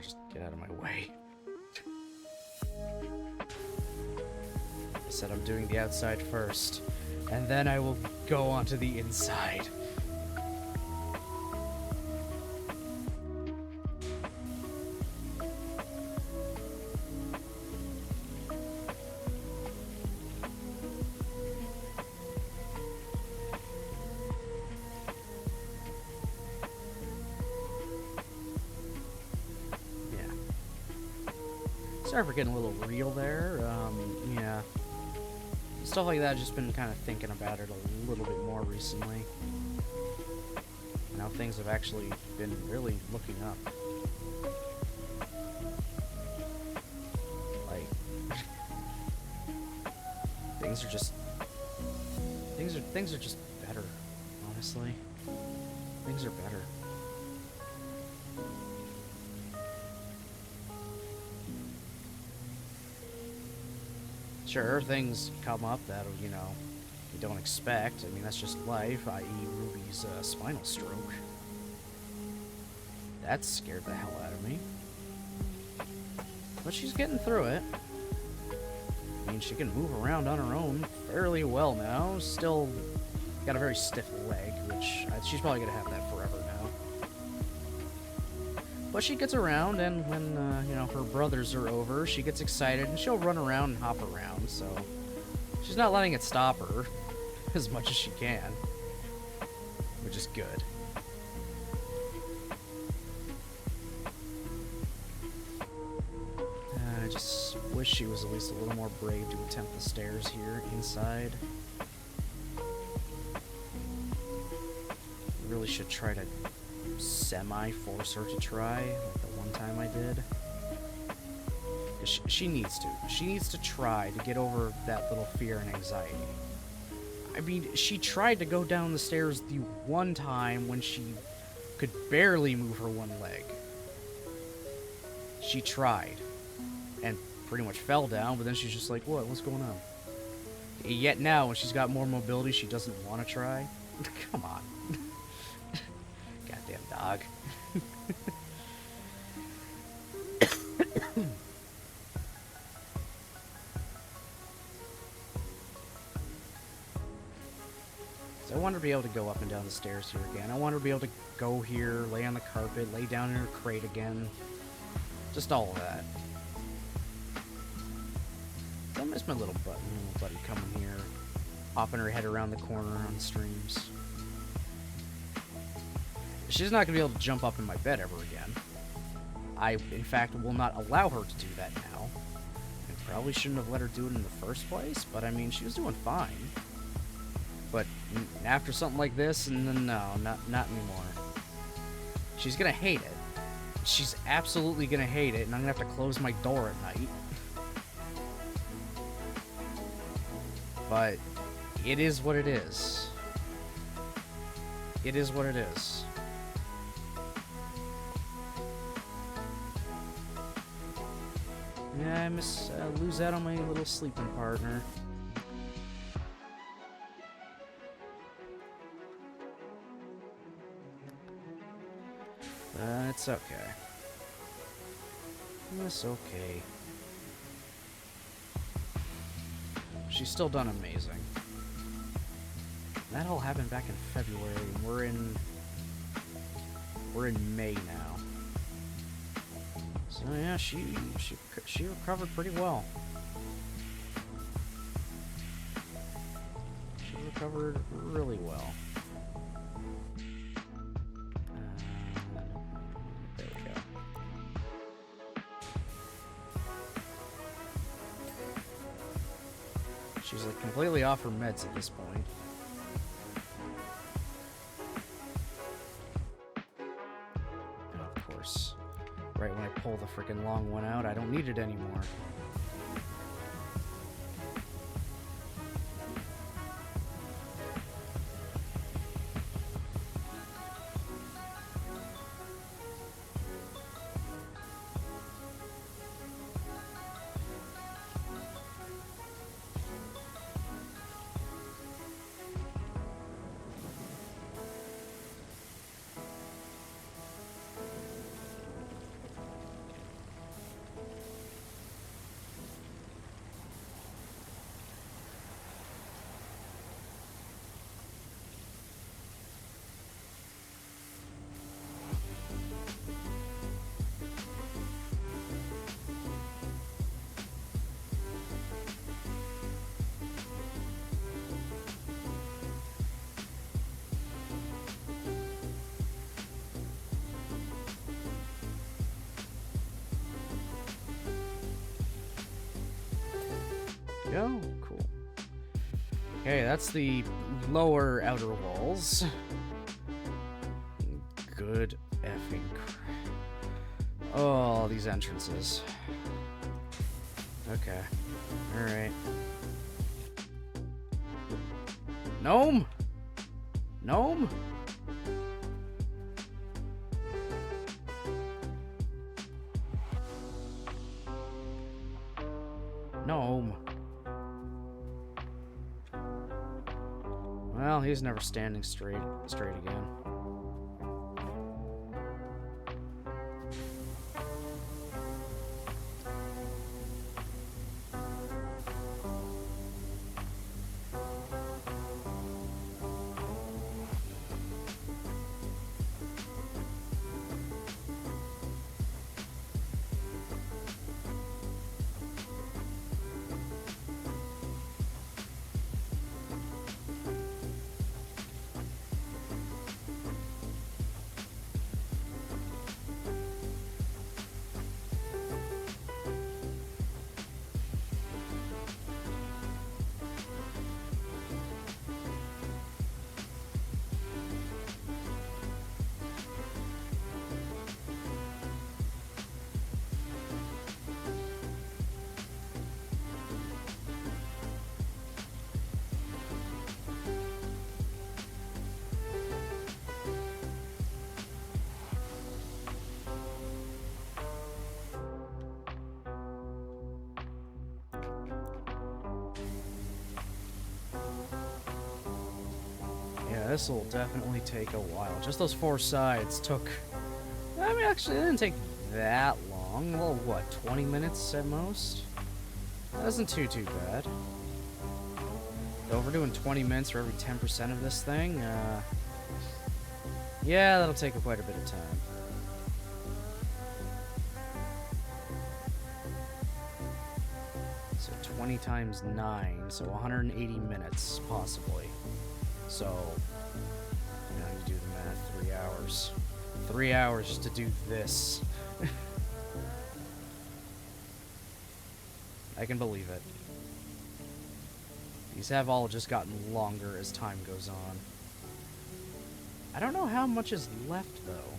Just get out of my way. I said I'm doing the outside first, and then I will go onto the inside. Sorry for getting a little real there. Yeah. Stuff like that, I've just been kind of thinking about it a little bit more recently. Now things have actually been really looking up. Like, things are just better, honestly. Things are better. Sure, things come up that, you know, you don't expect. I mean, that's just life, i.e. Ruby's spinal stroke. That scared the hell out of me. But she's getting through it. I mean, she can move around on her own fairly well now. Still got a very stiff leg, which she's probably going to have that forever now. But she gets around, and when, you know, her brothers are over, she gets excited, and she'll run around and hop around, so she's not letting it stop her as much as she can, which is good. I just wish she was at least a little more brave to attempt the stairs here inside. really should try to semi-force her to try, like the one time I did. She needs to. She needs to try to get over that little fear and anxiety. I mean, she tried to go down the stairs the one time when she could barely move her one leg. She tried. And pretty much fell down, but then she's just like, what? What's going on? Yet now, when she's got more mobility, she doesn't want to try. Come on. Goddamn dog. So I want her to be able to go up and down the stairs here again. I want her to be able to go here, lay on the carpet, lay down in her crate again. Just all of that. I miss my little buddy coming here, popping her head around the corner on streams. She's not going to be able to jump up in my bed ever again. I, in fact, will not allow her to do that now. I probably shouldn't have let her do it in the first place, but I mean, she was doing fine. But after something like this, no, not anymore. She's going to hate it. She's absolutely going to hate it, and I'm going to have to close my door at night. But it is what it is. It is what it is. Yeah, I lose out on my little sleeping partner. It's okay. It's okay. She's still done amazing. That all happened back in February, and we're in May now. So yeah, she recovered pretty well. She recovered really well. There we go. She's like completely off her meds at this point. And of course, right when I pull the freaking long one out, I don't need it anymore. Go. Cool. Okay, that's the lower outer walls. Good effing crap. Oh, these entrances. Okay. Alright. Gnome? Gnome? Gnome. Well, he's never standing straight again. this will definitely take a while. Just those 4 sides took... I mean, actually, it didn't take that long. Well, what, 20 minutes at most? That isn't too bad. Though if we're doing 20 minutes for every 10% of this thing, yeah, that'll take quite a bit of time. So 20 times 9, so 180 minutes, possibly. So, you know, you do the math, 3 hours. 3 hours to do this. I can believe it. These have all just gotten longer as time goes on. I don't know how much is left, though.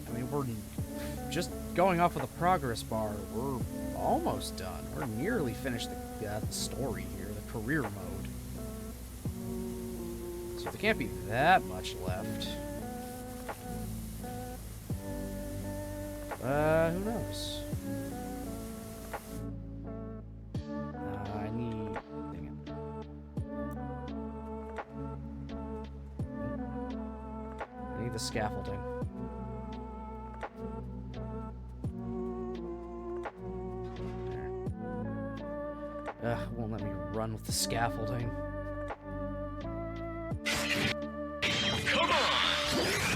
I mean, we're just going off of the progress bar. We're almost done. We're nearly finished the story here, the career mode. So there can't be that much left. Who knows? I need... Dang it. I need the scaffolding. There. Won't let me run with the scaffolding. Come on!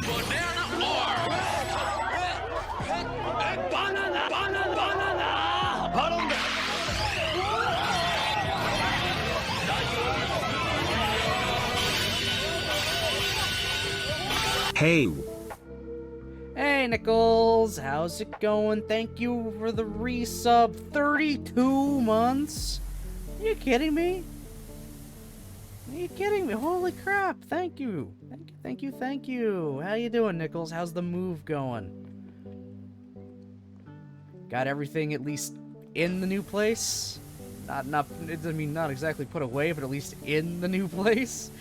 Banana arm! Banana! Banana! Banana! Hey. Hey, Nichols! How's it going? Thank you for the resub. 32 months? Are you kidding me? Are you kidding me? Holy crap! Thank you! Thank you, thank you! How you doing, Nichols? How's the move going? Got everything at least in the new place? I mean, not exactly put away, but at least in the new place?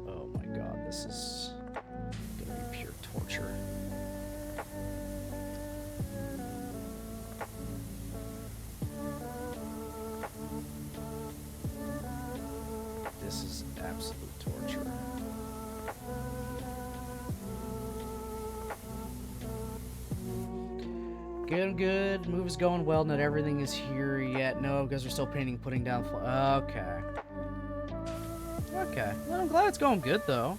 Oh my god, this is gonna be pure torture. This is absolute torture. Good. Move is going well. Not everything is here yet. No, because we're still painting, putting down. Okay. Well, I'm glad it's going good, though.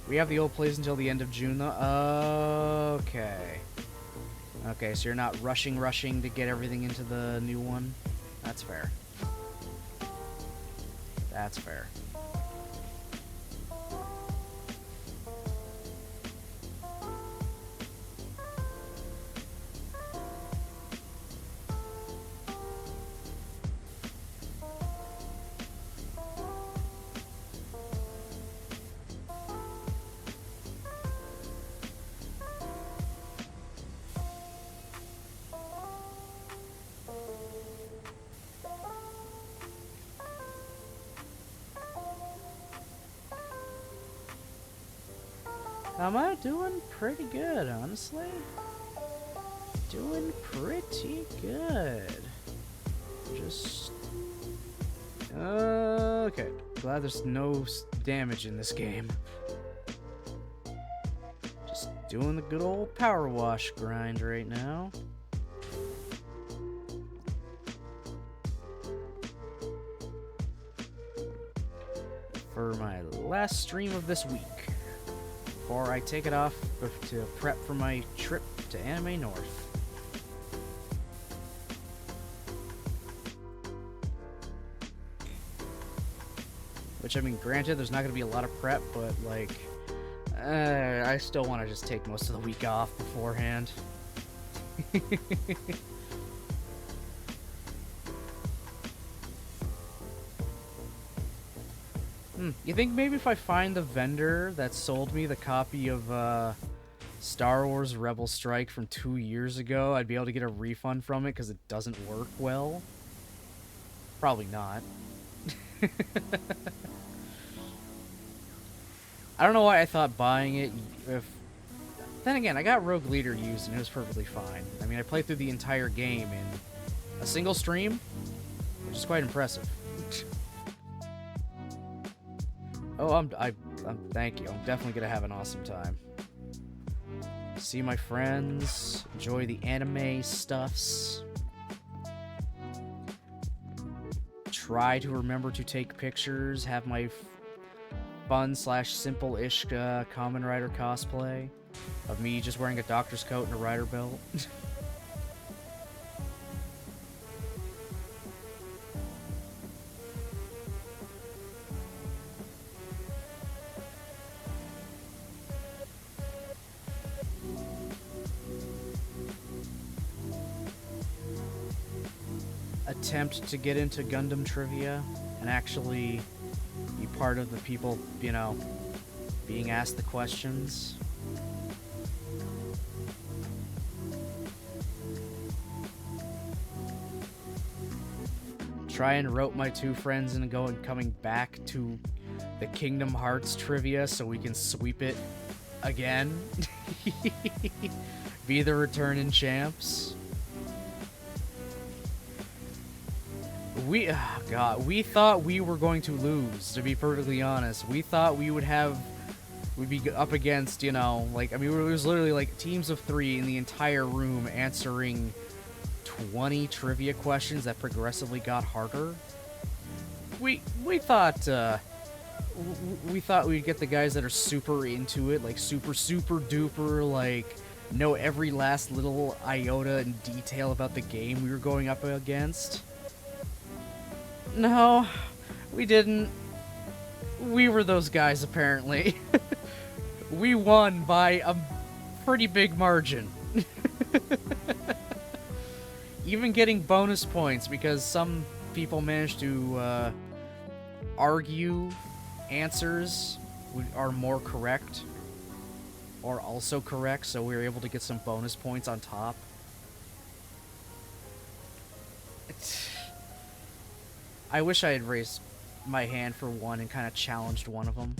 We have the old place until the end of June, though. Okay. Okay, so you're not rushing to get everything into the new one? That's fair. That's fair. Am I doing pretty good, honestly? Doing pretty good. Just... okay. Glad there's no damage in this game. Just doing the good old PowerWash grind right now. For my last stream of this week. Before I take it off to prep for my trip to Anime North. Which, I mean, granted, there's not going to be a lot of prep, but, like, I still want to just take most of the week off beforehand. You think maybe if I find the vendor that sold me the copy of Star Wars Rebel Strike from 2 years ago, I'd be able to get a refund from it because it doesn't work well. Probably not. I don't know why I thought buying it if... Then again, I got Rogue Leader used and it was perfectly fine. I mean, I played through the entire game in a single stream, which is quite impressive. Oh, thank you. I'm definitely gonna have an awesome time. See my friends, enjoy the anime stuffs. Try to remember to take pictures, have my fun/simple-ish Kamen Rider cosplay of me just wearing a doctor's coat and a rider belt. Attempt to get into Gundam trivia and actually be part of the people, you know, being asked the questions. Try and rope my 2 friends into coming back to the Kingdom Hearts trivia so we can sweep it again. Be the returning champs. We thought we were going to lose, to be perfectly honest. We thought we'd be up against, you know, like, I mean, it was literally like teams of 3 in the entire room answering 20 trivia questions that progressively got harder. We thought we'd get the guys that are super into it, like super duper, like, know every last little iota and detail about the game we were going up against. No, we didn't. We were those guys, apparently. We won by a pretty big margin. Even getting bonus points, because some people managed to argue answers are more correct, or also correct, so we were able to get some bonus points on top. I wish I had raised my hand for one and kind of challenged one of them.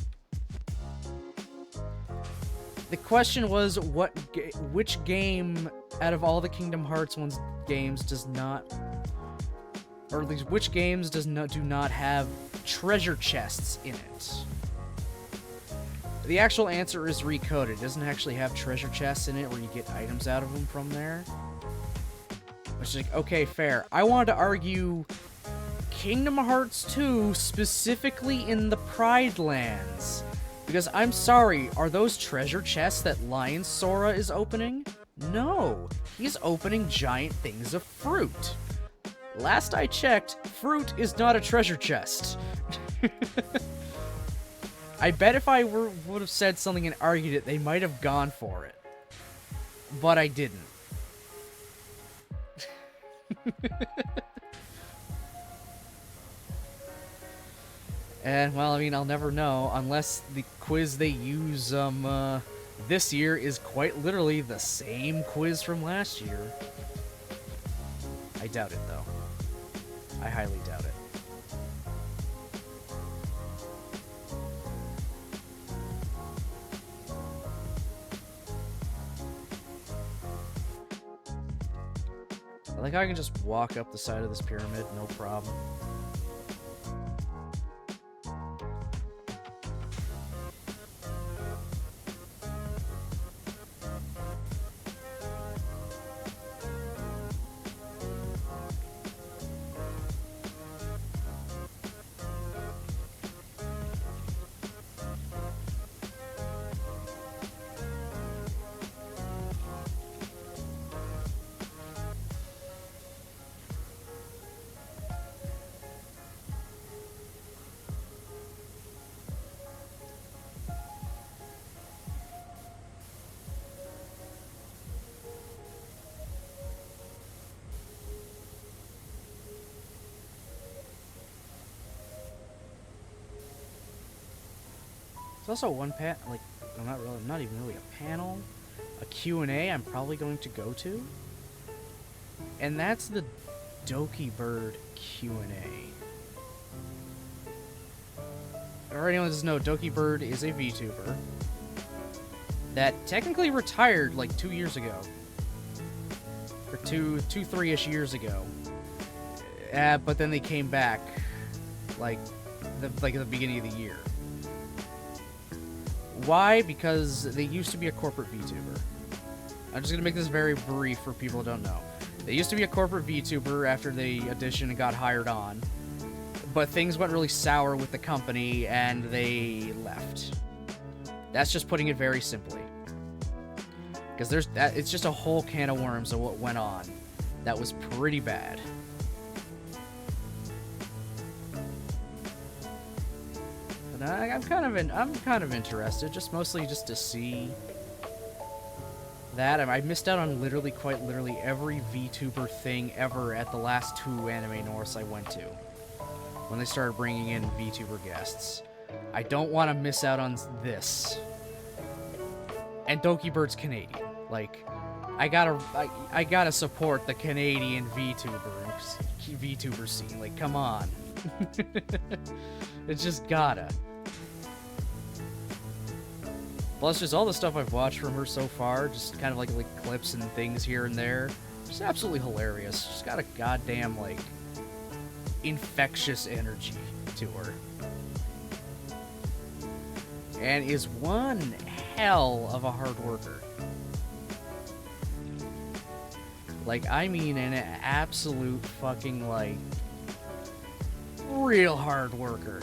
The question was, which game out of all the Kingdom Hearts games does not, or at least which games do not have treasure chests in it? The actual answer is Recoded. It doesn't actually have treasure chests in it where you get items out of them from there. Which is like, okay, fair. I wanted to argue Kingdom Hearts 2 specifically in the Pride Lands. Because I'm sorry, are those treasure chests that Lion Sora is opening? No, he's opening giant things of fruit. Last I checked, fruit is not a treasure chest. I bet if I would have said something and argued it, they might have gone for it. But I didn't. And, well, I mean, I'll never know unless the quiz they use this year is quite literally the same quiz from last year. I doubt it, though. I highly doubt it. I like how I can just walk up the side of this pyramid, no problem. There's also one not even really a panel. a Q&A I'm probably going to go to. And that's the Doki Bird Q&A. Or anyone doesn't know, Doki Bird is a VTuber that technically retired like 2 years ago. Or 3-ish years ago. But then they came back like at the beginning of the year. Why? Because they used to be a corporate VTuber. I'm just gonna make this very brief for people who don't know. They used to be a corporate VTuber after they auditioned and got hired on, but things went really sour with the company and they left. That's just putting it very simply. Because it's just a whole can of worms of what went on. That was pretty bad. But I'm kind of interested, mostly to see that. I missed out on quite literally every VTuber thing ever at the last 2 Anime Norths I went to, when they started bringing in VTuber guests. I don't want to miss out on this. And Doki Bird's Canadian. Like, I gotta support the Canadian VTuber scene. Like, come on. It's just gotta. Plus, just all the stuff I've watched from her so far, just kind of like clips and things here and there, just absolutely hilarious. She's got a goddamn, like, infectious energy to her. And is one hell of a hard worker. Like, I mean an absolute fucking, like, real hard worker.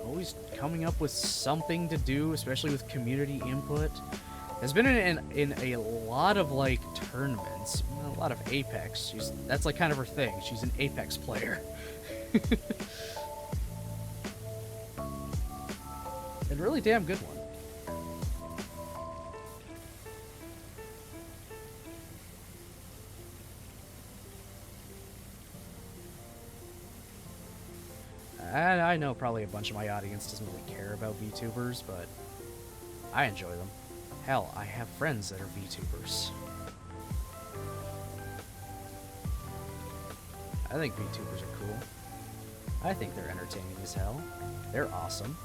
Always coming up with something to do, especially with community input. Has been in a lot of, like, tournaments, a lot of Apex. That's, like, kind of her thing. She's an Apex player. And really damn good one. I know probably a bunch of my audience doesn't really care about VTubers, but I enjoy them. Hell, I have friends that are VTubers. I think VTubers are cool. I think they're entertaining as hell. They're awesome.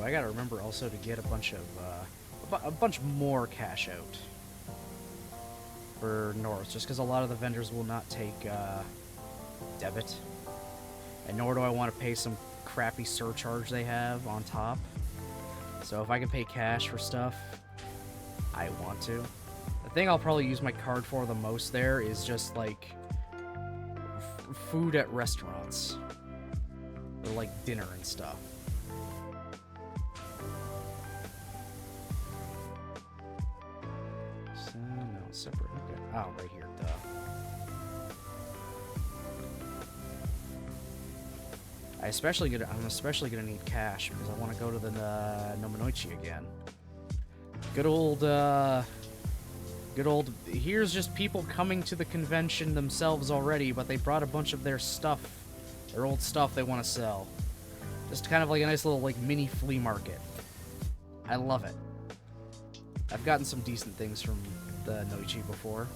I gotta remember also to get a bunch more cash out for North, just because a lot of the vendors will not take debit, and nor do I want to pay some crappy surcharge they have on top. So if I can pay cash for stuff, I want to. The thing I'll probably use my card for the most there is just like food at restaurants, or like dinner and stuff. Separate. Okay. Oh, right here. Duh. I'm especially gonna need cash because I want to go to the Nominoichi again. Good old. Here's just people coming to the convention themselves already, but they brought a bunch of their stuff, their old stuff they want to sell. Just kind of like a nice little like mini flea market. I love it. I've gotten some decent things from the Noichi before.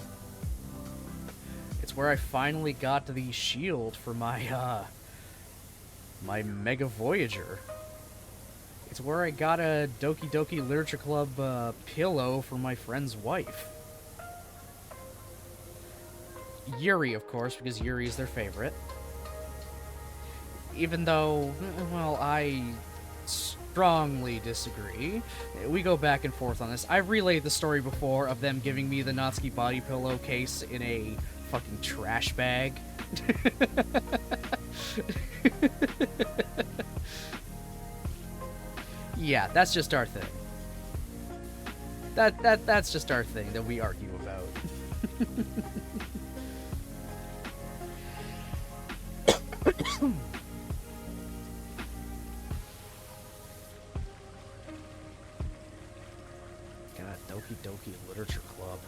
It's where I finally got the shield for my my Mega Voyager. It's where I got a Doki Doki Literature Club pillow for my friend's wife. Yuri, of course, because Yuri is their favorite. Even though, well, I strongly disagree. We go back and forth on this. I've relayed the story before of them giving me the Natsuki body pillow case in a fucking trash bag. Yeah, that's just our thing. That's just our thing that we argue about. God, Doki Doki Literature Club.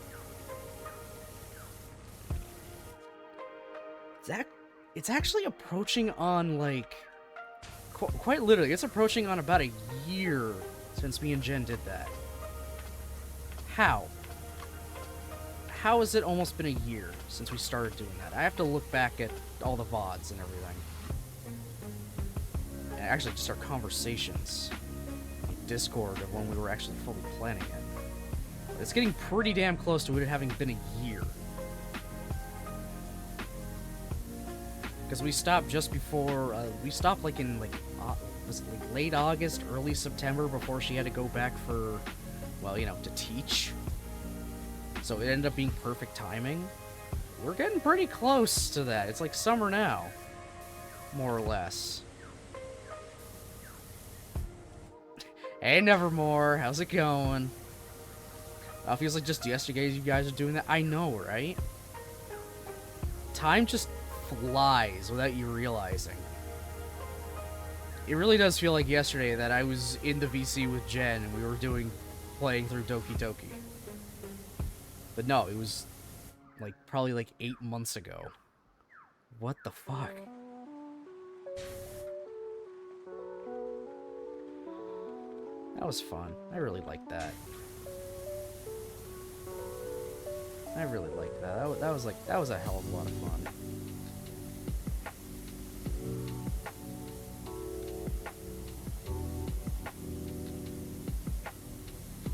It's actually approaching on, like, quite literally, it's approaching on about a year since me and Jen did that. How? How has it almost been a year since we started doing that? I have to look back at all the VODs and everything. And actually, just our conversations in Discord of when we were actually fully planning it. It's getting pretty damn close to it having been a year. Because we stopped just before, we stopped like in was it like late August, early September before she had to go back for, well, you know, to teach. So it ended up being perfect timing. We're getting pretty close to that. It's like summer now, more or less. Hey, Nevermore, how's it going? Feels like just yesterday you guys are doing that. I know, right? Time just flies without you realizing. It really does feel like yesterday that I was in the VC with Jen and we were playing through Doki Doki. But no, it was like probably like 8 months ago. What the fuck? That was fun. I really liked that. I really liked that. That was a hell of a lot of fun.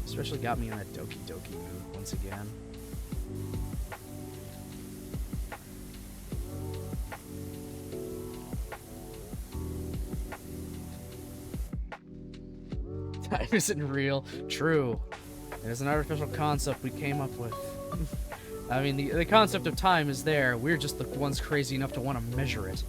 Especially got me in that Doki Doki mood once again. Time isn't real. True. It is an artificial concept we came up with. I mean, the concept of time is there. We're just the ones crazy enough to want to measure it.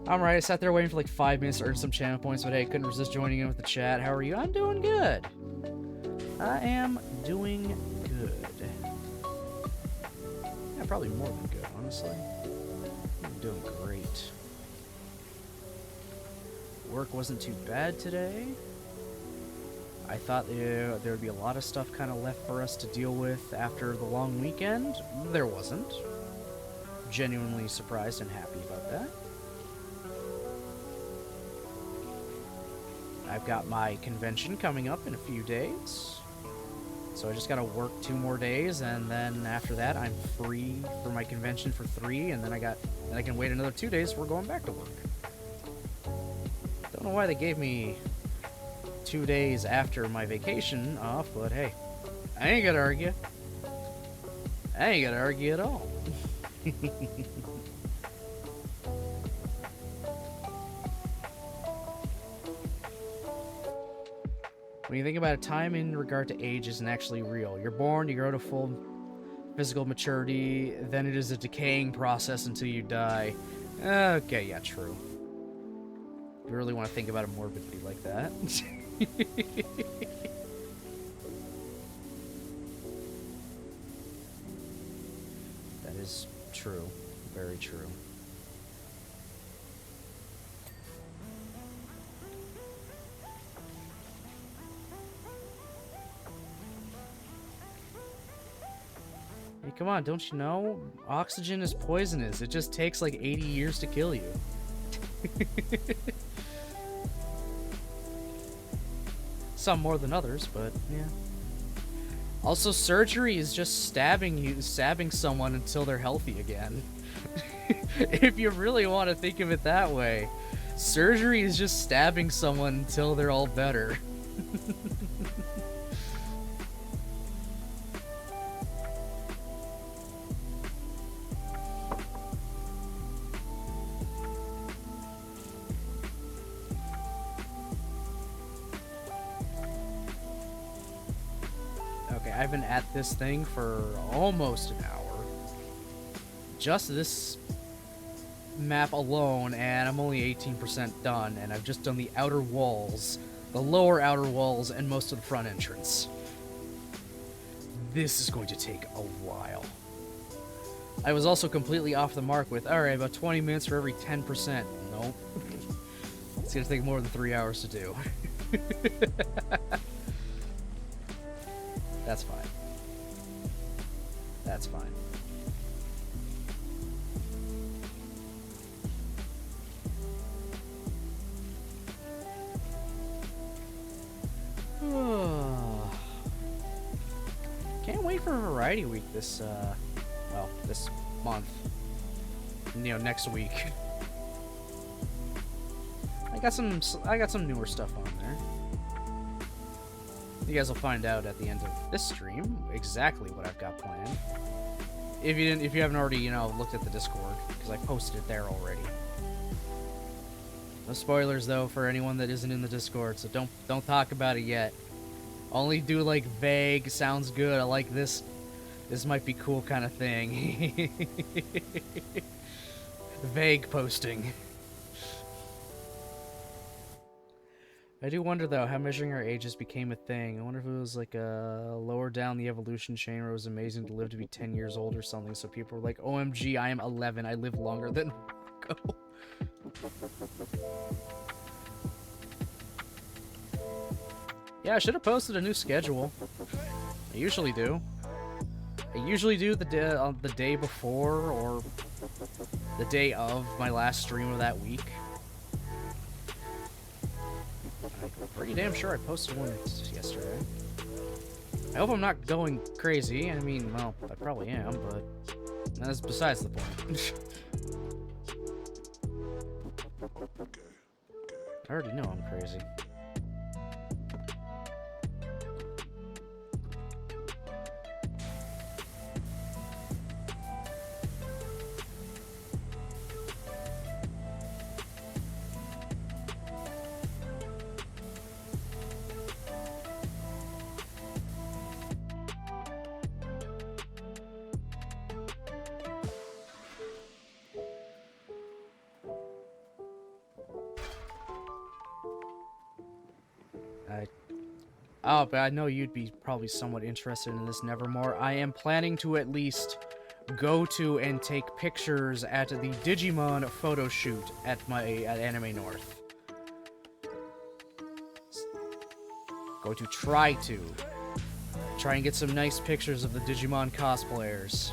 I'm right. I sat there waiting for like 5 minutes to earn some channel points, but hey, couldn't resist joining in with the chat. How are you? I'm doing good. I am doing good. Yeah, probably more than good, honestly. I'm doing great. Work wasn't too bad today. I thought there would be a lot of stuff kind of left for us to deal with after the long weekend. There wasn't. Genuinely surprised and happy about that. I've got my convention coming up in a few days. So I just gotta work 2 more days, and then after that I'm free for my convention for 3, and then I can wait another 2 days before going back to work. Don't know why they gave me 2 days after my vacation off, but hey, I ain't gonna argue. I ain't gonna argue at all. When you think about it, time in regard to age isn't actually real. You're born, you grow to full physical maturity, then it is a decaying process until you die. Okay, yeah, true. You really want to think about it morbidly like that? That is true. Very true. Hey, come on, don't you know? Oxygen is poisonous. It just takes like 80 years to kill you. Some more than others, but yeah. Also, surgery is just stabbing someone until they're healthy again. If you really want to think of it that way, surgery is just stabbing someone until they're all better. I've been at this thing for almost an hour. Just this map alone, and I'm only 18% done, and I've just done the outer walls, the lower outer walls, and most of the front entrance. This is going to take a while. I was also completely off the mark with, alright, about 20 minutes for every 10%. Nope. It's gonna take more than 3 hours to do. That's fine. That's fine. Can't wait for Variety Week this, well, this month. You know, next week. I got some newer stuff on there. You guys will find out at the end of this stream exactly what I've got planned. If you haven't already, you know, looked at the Discord, because I posted it there already. No spoilers though for anyone that isn't in the Discord, so don't talk about it yet. Only do like vague, sounds good, I like this. This might be cool kind of thing. Vague posting. I do wonder, though, how measuring our ages became a thing. I wonder if it was, like, lower down the evolution chain where it was amazing to live to be 10 years old or something, so people were like, OMG, I am 11, I live longer than Marco. Yeah, I should have posted a new schedule. I usually do. I usually do the day before, or the day of my last stream of that week. I'm pretty damn sure I posted one yesterday. I hope I'm not going crazy. I mean, well, I probably am, but that's besides the point. I already know I'm crazy. Oh, but I know you'd be probably somewhat interested in this, Nevermore. I am planning to at least go to and take pictures at the Digimon photo shoot at Anime North. Going to try and get some nice pictures of the Digimon cosplayers.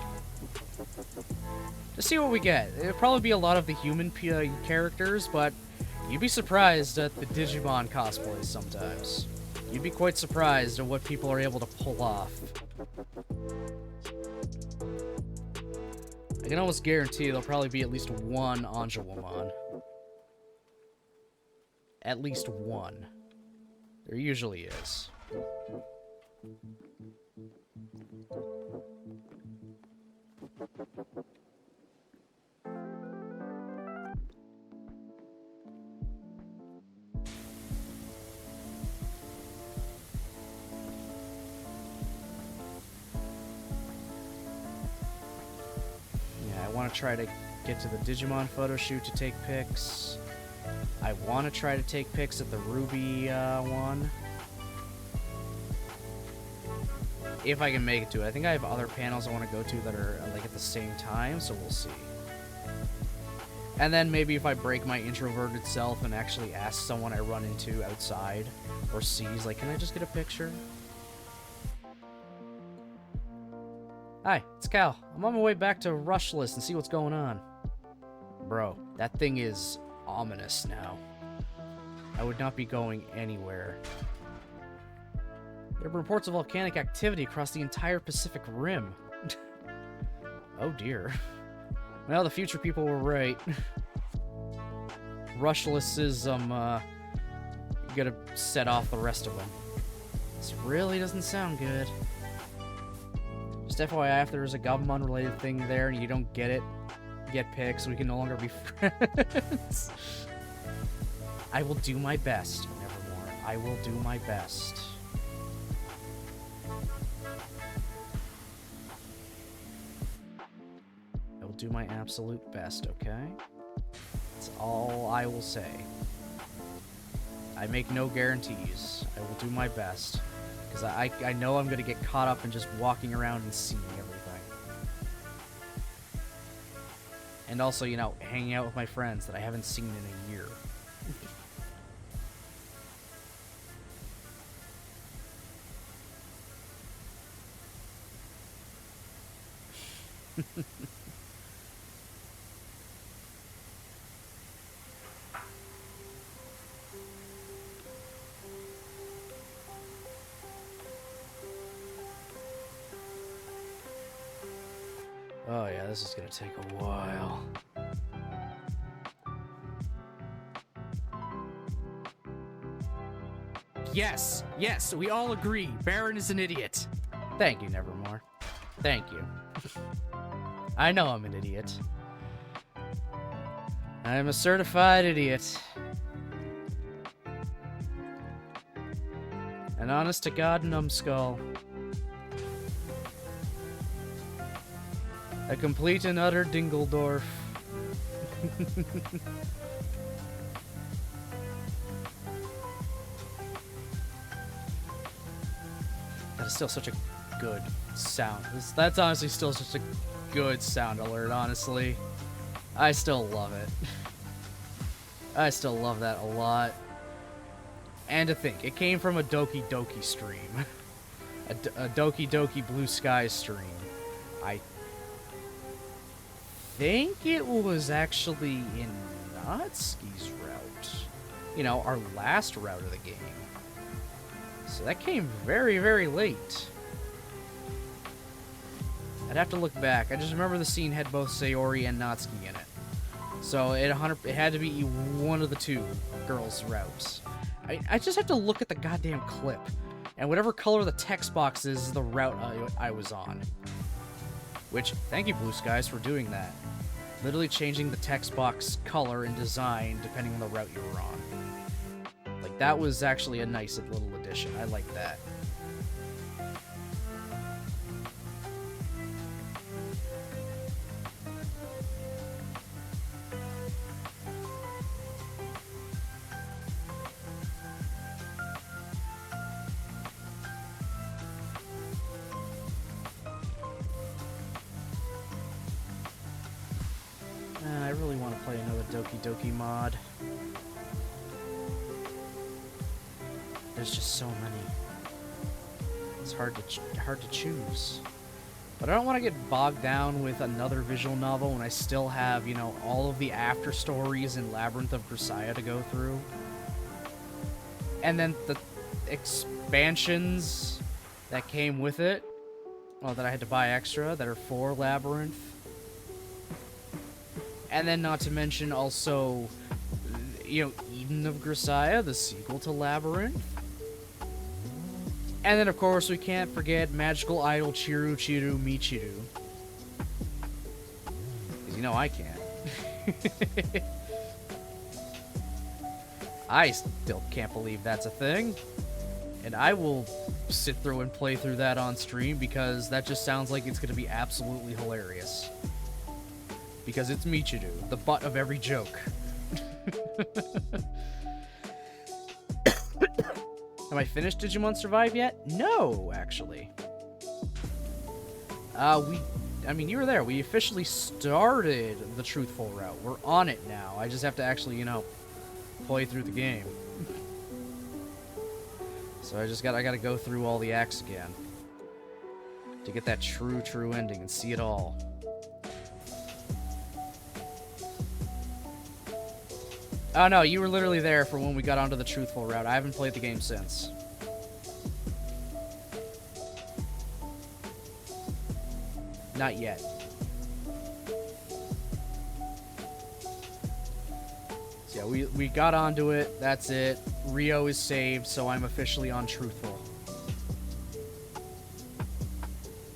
Just see what we get. It'll probably be a lot of the human characters, but you'd be surprised at the Digimon cosplays sometimes. You'd be quite surprised at what people are able to pull off. I can almost guarantee there'll probably be at least one Anjouwomon. At least one. There usually is. I want to try to get to the Digimon photo shoot to take pics. I want to try to take pics at the Ruby one. If I can make it to it. I think I have other panels I want to go to that are like at the same time, so we'll see. And then maybe if I break my introverted self and actually ask someone I run into outside or sees, like, can I just get a picture? Hi, it's Cal. I'm on my way back to Rushless and see what's going on. Bro, that thing is ominous now. I would not be going anywhere. There are reports of volcanic activity across the entire Pacific Rim. Oh dear. Well, the future people were right. Rushlessism, gonna set off the rest of them. This really doesn't sound good. Just FYI, if there's a Gabumon-related thing there and you don't get it, get pics, so we can no longer be friends. I will do my best, Nevermore. I will do my best. I will do my absolute best, okay? That's all I will say. I make no guarantees. I will do my best. Because I know I'm going to get caught up in just walking around and seeing everything. And also, you know, hanging out with my friends that I haven't seen in a year. Oh yeah, this is gonna take a while. Yes, yes, we all agree. Baron is an idiot. Thank you, Nevermore. Thank you. I know I'm an idiot. I'm a certified idiot. An honest-to-God numbskull. A complete and utter Dingledorf. That is still such a good sound. That's honestly still such a good sound alert, honestly. I still love it. I still love that a lot. And to think, it came from a Doki Doki stream. a Doki Doki Blue Sky stream. I think it was actually in Natsuki's route. You know, our last route of the game. So that came very, very late. I'd have to look back. I just remember the scene had both Sayori and Natsuki in it. So it had to be one of the two girls' routes. I just have to look at the goddamn clip. And whatever color the text box is the route I was on. Which, thank you Blue Skies for doing that. Literally changing the text box color and design depending on the route you were on. Like, that was actually a nice little addition. I like that. I really want to play another Doki Doki mod. There's just so many. It's hard to choose. But I don't want to get bogged down with another visual novel when I still have, you know, all of the after stories in Labyrinth of Grisaya to go through. And then the expansions that came with it, well, that I had to buy extra, that are for Labyrinth. And then not to mention also, you know, Eden of Grisaya, the sequel to Labyrinth. And then, of course, we can't forget Magical Idol Chiru Chiru Michiru. Because, you know, I can't. I still can't believe that's a thing. And I will sit through and play through that on stream because that just sounds like it's going to be absolutely hilarious. Because it's Michiru, the butt of every joke. Have I finished Digimon Survive yet? No, actually. I mean, you were there. We officially started the truthful route. We're on it now. I just have to actually, you know, play through the game. So I gotta go through all the acts again. To get that true ending and see it all. Oh no, you were literally there for when we got onto the truthful route. I haven't played the game since. Not yet. So yeah, we got onto it. That's it. Rio is saved, so I'm officially on truthful.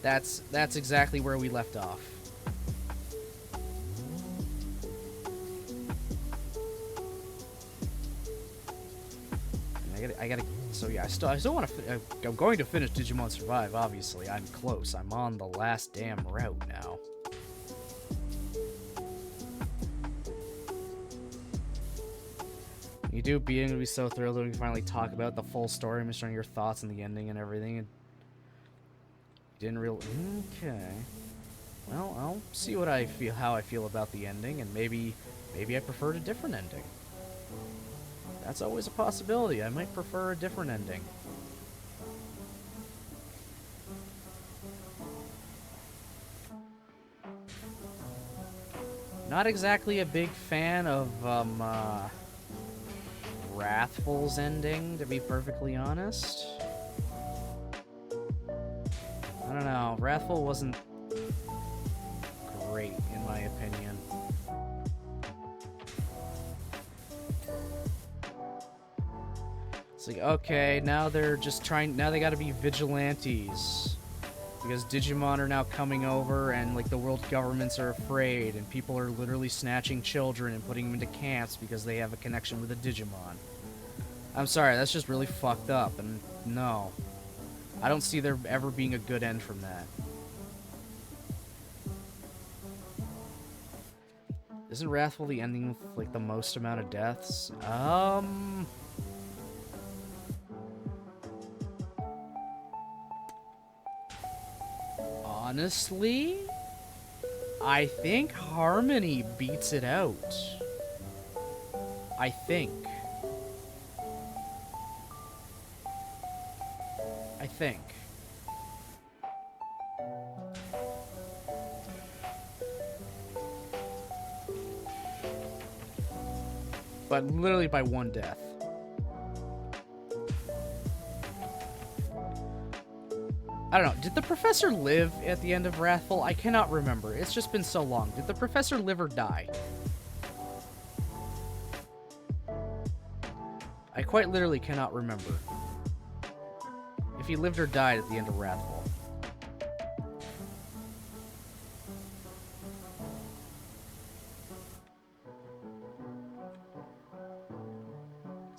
That's exactly where we left off. I gotta. So yeah, I still want to. I'm going to finish Digimon Survive. Obviously, I'm close. I'm on the last damn route now. You do being to be so thrilled when we finally talk about the full story, Mr. Your thoughts on the ending and everything. And didn't really. Okay. Well, I'll see what I feel, how I feel about the ending, and maybe I preferred a different ending. That's always a possibility. I might prefer a different ending. Not exactly a big fan of Wrathful's ending, to be perfectly honest. I don't know. Wrathful wasn't great, in my opinion. It's like, okay, now they're just trying, now they gotta be vigilantes. Because Digimon are now coming over, and, like, the world governments are afraid, and people are literally snatching children and putting them into camps because they have a connection with a Digimon. I'm sorry, that's just really fucked up, and no. I don't see there ever being a good end from that. Isn't Wrathful the ending with, like, the most amount of deaths? Honestly, I think Harmony beats it out. I think. But literally by one death. I don't know. Did the professor live at the end of Wrathful? I cannot remember. It's just been so long. Did the professor live or die? I quite literally cannot remember. If he lived or died at the end of Wrathful.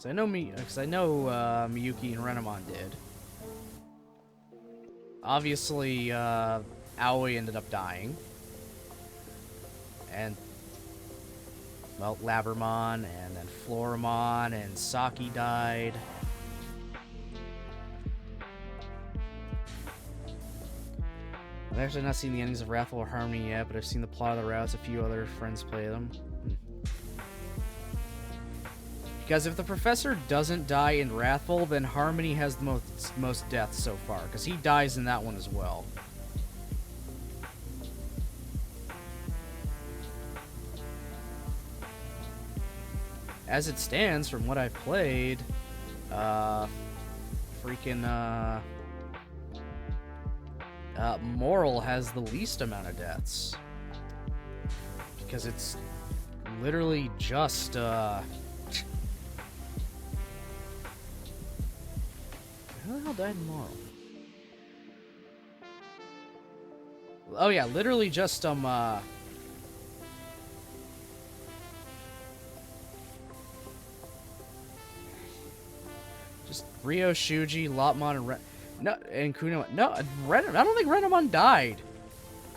Because I know Miyuki and Renamon did. Obviously, Aoi ended up dying. And, well, Labramon, and then Floramon, and Saki died. I've actually not seen the endings of Wrathful or Harmony yet, but I've seen the plot of the routes. A few other friends play them. Because if the professor doesn't die in Wrathful, then Harmony has the most deaths so far, because he dies in that one as well. As it stands, from what I've played, Moral has the least amount of deaths. Because it's literally just, Who the hell died in Moral? Oh yeah, literally just, just Ryo, Shuji, Lopmon, and Kuno. No, I don't think Renamon died.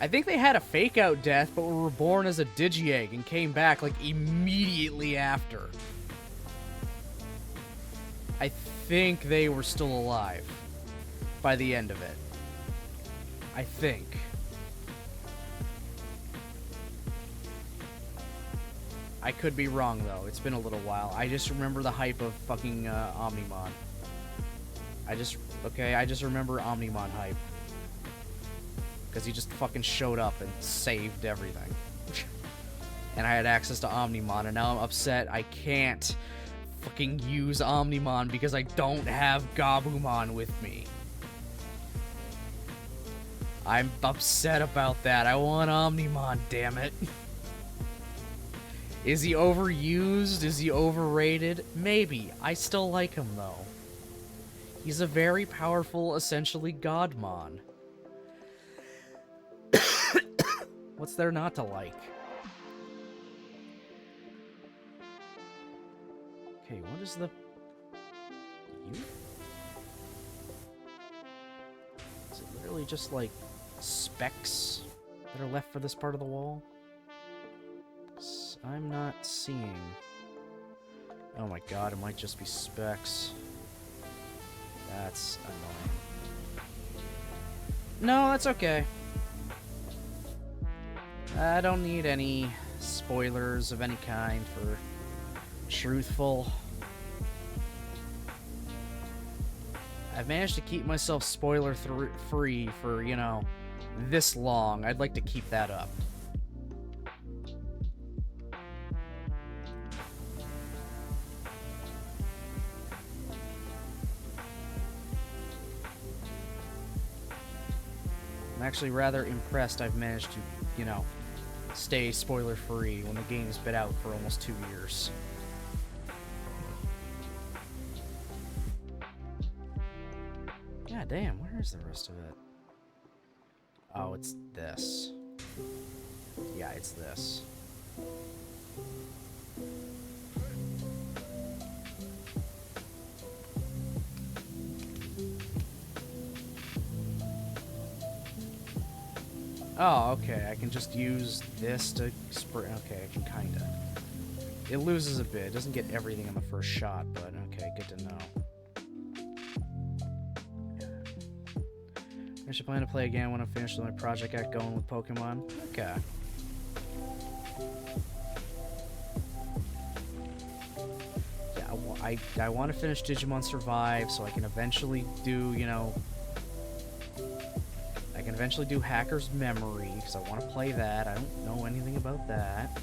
I think they had a fake-out death, but were reborn as a Digi-Egg and came back, like, immediately after. I think they were still alive by the end of it. I think. I could be wrong, though. It's been a little while. I just remember the hype of fucking Omnimon. I just remember Omnimon hype. Because he just fucking showed up and saved everything. And I had access to Omnimon, and now I'm upset I can't fucking use Omnimon because I don't have Gabumon with me. I'm upset about that. I want Omnimon, damn it. Is he overused? Is he overrated? Maybe. I still like him, though. He's a very powerful, essentially, Godmon. What's there not to like? Okay, what is the... Is it literally just like specks that are left for this part of the wall? 'Cause I'm not seeing. Oh my god, it might just be specks. That's annoying. No, that's okay. I don't need any spoilers of any kind for truthful. I've managed to keep myself spoiler free for, you know, this long. I'd like to keep that up. I'm actually rather impressed I've managed to, you know, stay spoiler free when the game's been out for almost 2 years. God damn, where's the rest of it? Oh, it's this. Yeah, it's this. Oh, okay, I can just use this to spray. Okay, I can kinda. It loses a bit. It doesn't get everything on the first shot, but okay, good to know. I should plan to play again when I'm finished with my project at going with Pokemon. Okay. Yeah, I want to finish Digimon Survive so I can eventually do, you know... I can eventually do Hacker's Memory, because I want to play that. I don't know anything about that.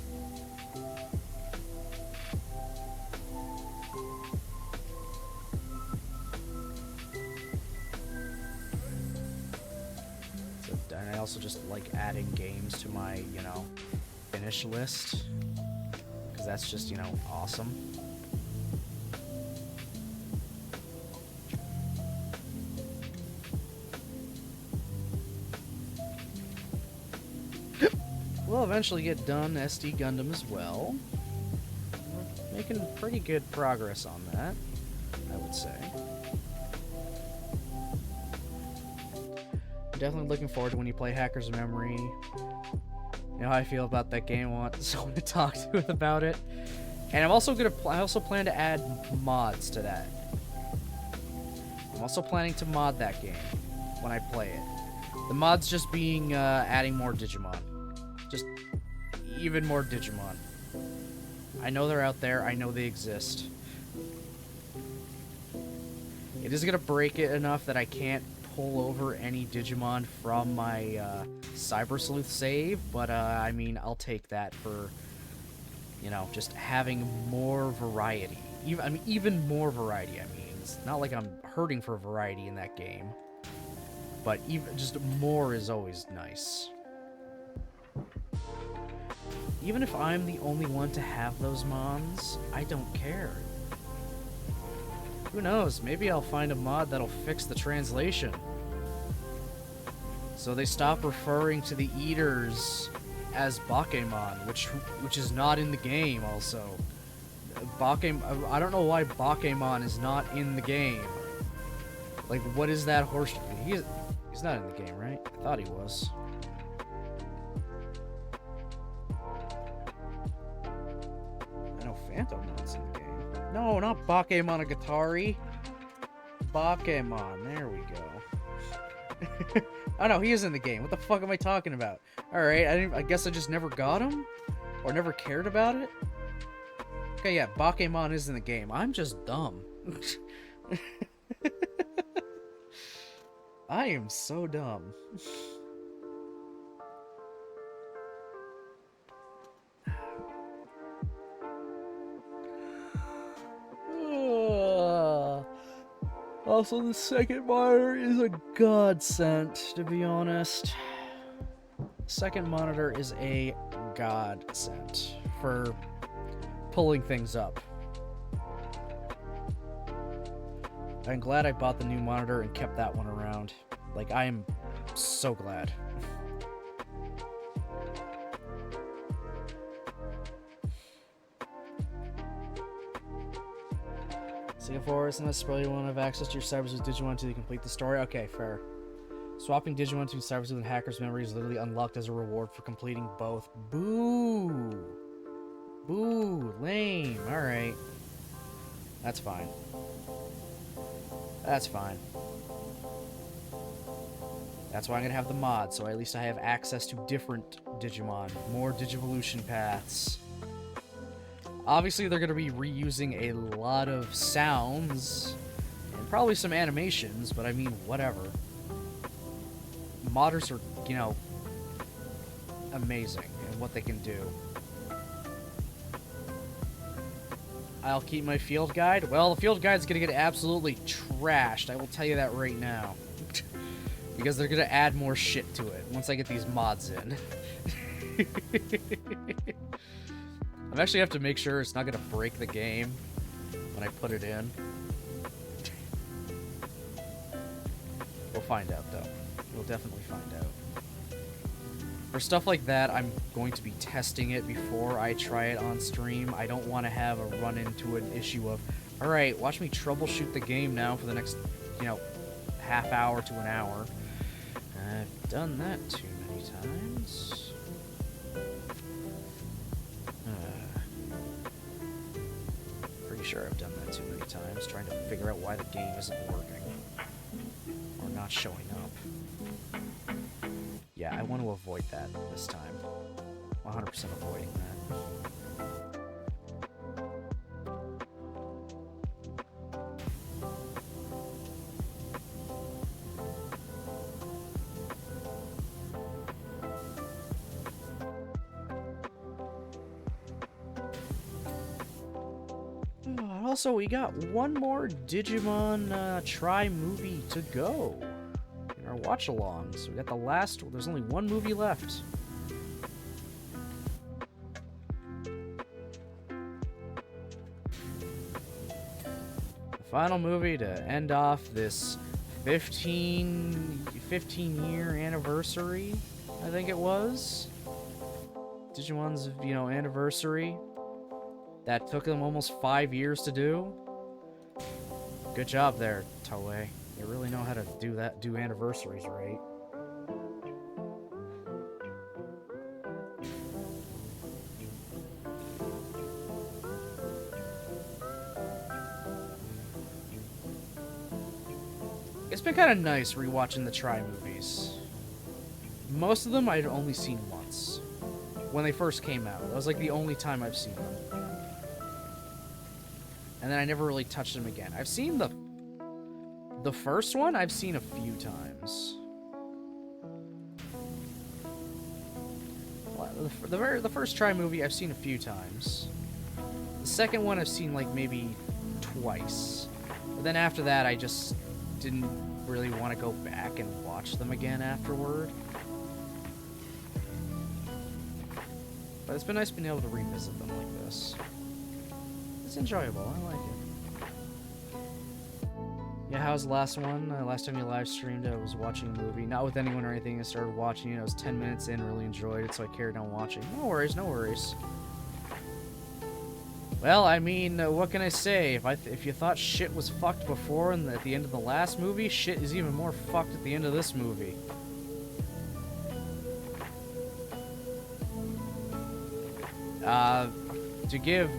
And I also just like adding games to my, you know, finish list. Because that's just, you know, awesome. We'll eventually get done SD Gundam as well. We're making pretty good progress on that, I would say. Definitely looking forward to when you play Hacker's Memory. You know how I feel about that game. I want someone to talk to it about it. And I'm also I also plan to add mods to that. I'm also planning to mod that game when I play it. The mods just being adding more Digimon. Just even more Digimon. I know they're out there. I know they exist. It is gonna break it enough that I can't pull over any Digimon from my Cyber Sleuth save, but I mean, I'll take that for, you know, just having more variety. Even more variety. I mean, it's not like I'm hurting for variety in that game, but even just more is always nice. Even if I'm the only one to have those mons, I don't care. Who knows, maybe I'll find a mod that'll fix the translation. So they stop referring to the Eaters as Bakemon, which is not in the game also. I don't know why Bakemon is not in the game. Like, what is that horse? He's not in the game, right? I thought he was. I know Phantomon's in the game. No, not Bakemonogatari. Bakemon. There we go. Oh no, he is in the game. What the fuck am I talking about? Alright, I guess I just never got him? Or never cared about it? Okay, yeah, Bakemon is in the game. I'm just dumb. I am so dumb. Also, the second monitor is a godsend, to be honest. Second monitor is a godsend for pulling things up. I'm glad I bought the new monitor and kept that one around. Like, I am so glad. So Looking forward, it's not necessarily you won't have access to your Cybers with Digimon until you complete the story. Okay, fair. Swapping Digimon to Cybers with Hacker's memory is literally unlocked as a reward for completing both. Boo! Boo! Lame. Alright. That's fine. That's fine. That's why I'm gonna have the mod, so at least I have access to different Digimon. More Digivolution paths. Obviously, they're gonna be reusing a lot of sounds, and probably some animations, but I mean, whatever. Modders are, you know, amazing in what they can do. I'll keep my field guide. Well, the field guide's gonna get absolutely trashed, I will tell you that right now. Because they're gonna add more shit to it once I get these mods in. I actually have to make sure it's not gonna break the game when I put it in. We'll find out, though. We'll definitely find out. For stuff like that, I'm going to be testing it before I try it on stream. I don't want to have a run into an issue of, alright, watch me troubleshoot the game now for the next, you know, half hour to an hour. I've done that too many times. Pretty sure I've done that too many times, trying to figure out why the game isn't working. Or not showing up. Yeah, I want to avoid that this time. 100% avoiding that. Also, we got one more Digimon Try movie to go in our watch-alongs. We got the last. There's only one movie left. The final movie to end off this 15-year anniversary, I think it was. Digimon's, you know, anniversary. That took them almost 5 years to do. Good job there, Toei. You really know how to do anniversaries right. It's been kind of nice rewatching the Try movies. Most of them I'd only seen once. When they first came out. That was like the only time I've seen them. And then I never really touched them again. I've seen the first one, I've seen a few times. The first Try movie, I've seen a few times. The second one, I've seen like maybe twice. But then after that, I just didn't really want to go back and watch them again afterward. But it's been nice being able to revisit them like this. It's enjoyable. I like it. Yeah, how's the last one? Last time you live streamed, I was watching a movie. Not with anyone or anything. I started watching it. I was 10 minutes in, really enjoyed it, so I carried on watching. No worries, no worries. Well, I mean, what can I say? If you thought shit was fucked before and at the end of the last movie, shit is even more fucked at the end of this movie. To give,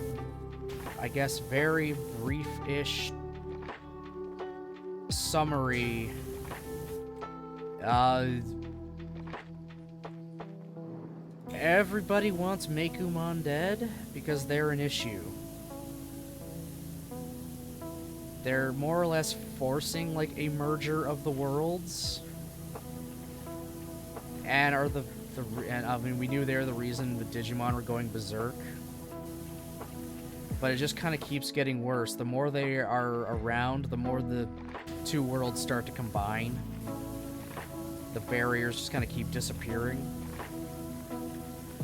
I guess, very brief-ish summary, everybody wants Mekumon dead because they're an issue. They're more or less forcing, like, a merger of the worlds. And are and I mean, we knew they're the reason the Digimon were going berserk. But it just kind of keeps getting worse. The more they are around, the more the two worlds start to combine. The barriers just kind of keep disappearing.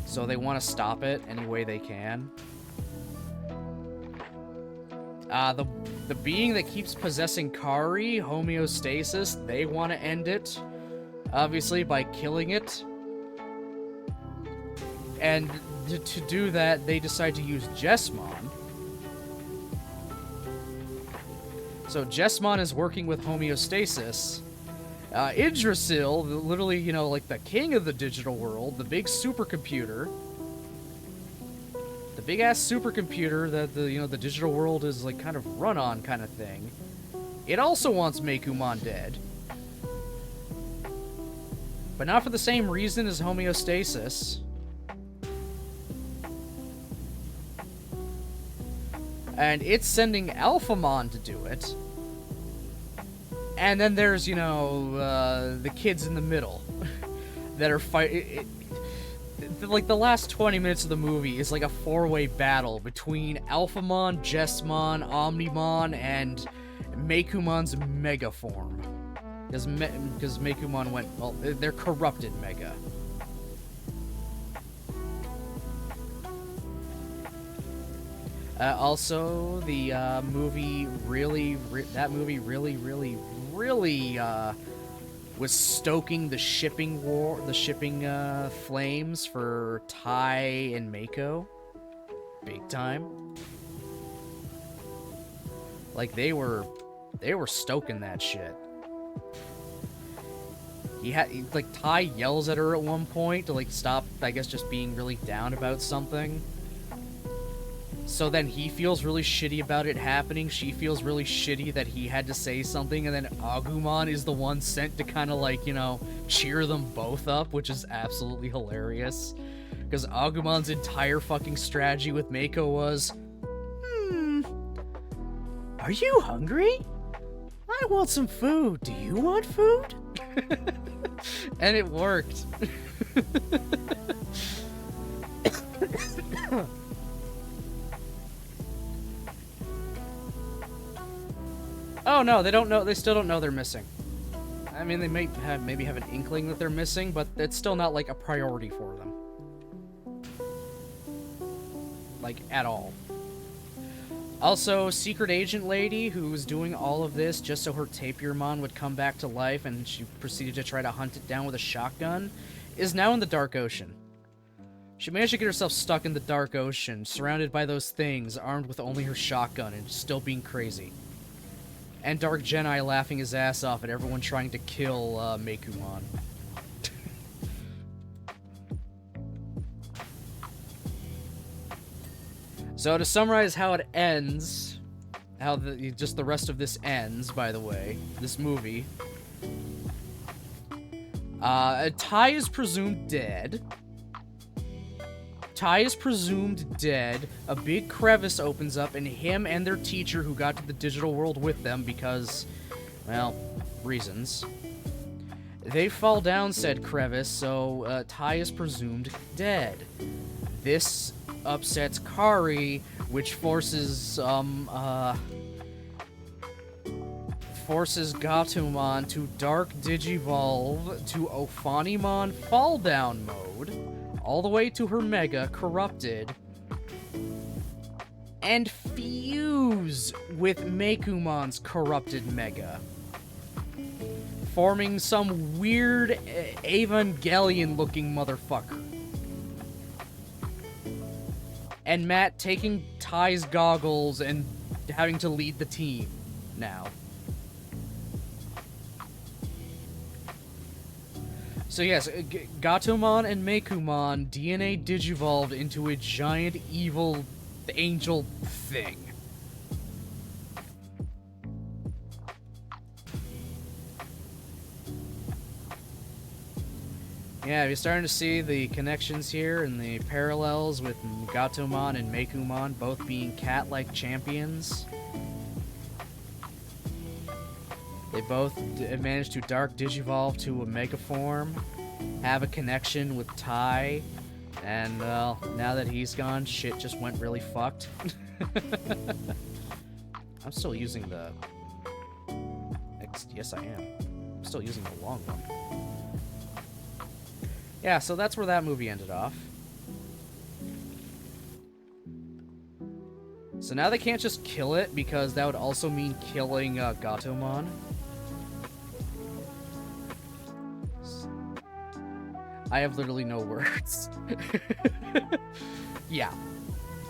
So they want to stop it any way they can. The being that keeps possessing Kari, Homeostasis, they want to end it. Obviously, by killing it. And to do that, they decide to use Jesmon. So Jessmon is working with homeostasis. Yggdrasil, literally, you know, like the king of the digital world, the big supercomputer, the big-ass supercomputer that the digital world is, like, kind of run on kind of thing. It also wants Meicoomon dead. But not for the same reason as homeostasis. And it's sending Alphamon to do it. And then there's, you know, the kids in the middle that are fighting. Like, the last 20 minutes of the movie is like a four-way battle between Alphamon, Jessmon, Omnimon, and Meikoomon's Mega form. Because Meicoomon went, well, they're corrupted Mega. Also, the movie really was stoking the shipping war, flames for Tai and Mako, big time. Like they were stoking that shit. Like Tai yells at her at one point to like stop, I guess, just being really down about something. So then he feels really shitty about it happening, she feels really shitty that he had to say something, and then Agumon is the one sent to kind of like, you know, cheer them both up, which is absolutely hilarious. Because Agumon's entire fucking strategy with Mako was, Are you hungry? I want some food. Do you want food? and it worked. Oh no, they don't know. They still don't know they're missing. I mean, they maybe have an inkling that they're missing, but it's still not like a priority for them. Like at all. Also, secret agent lady who was doing all of this just so her Tapirmon would come back to life, and she proceeded to try to hunt it down with a shotgun, is now in the Dark Ocean. She managed to get herself stuck in the Dark Ocean, surrounded by those things, armed with only her shotgun, and still being crazy. And Dark Genai laughing his ass off at everyone trying to kill Meicoomon. So to summarize how it ends, how just the rest of this ends, by the way, this movie. Tai is presumed dead. Tai is presumed dead. A big crevice opens up, and him and their teacher, who got to the digital world with them because, well, reasons. They fall down said crevice, so Tai is presumed dead. This upsets Kari, which forces Gatomon to Dark Digivolve to Ophanimon Fall Down mode, all the way to her Mega Corrupted, and fuse with Meikoomon's Corrupted Mega, forming some weird Evangelion-looking motherfucker. And Matt taking Tai's goggles and having to lead the team now. So yes, Gatomon and Meicoomon DNA digivolved into a giant evil angel thing. Yeah, you're starting to see the connections here and the parallels with Gatomon and Meicoomon both being cat-like champions. They both managed to Dark Digivolve to a Mega form, have a connection with Tai, and, well, now that he's gone, shit just went really fucked. I'm still using the... Yes, I am. I'm still using the long one. Yeah, so that's where that movie ended off. So now they can't just kill it, because that would also mean killing Gatomon. I have literally no words. Yeah.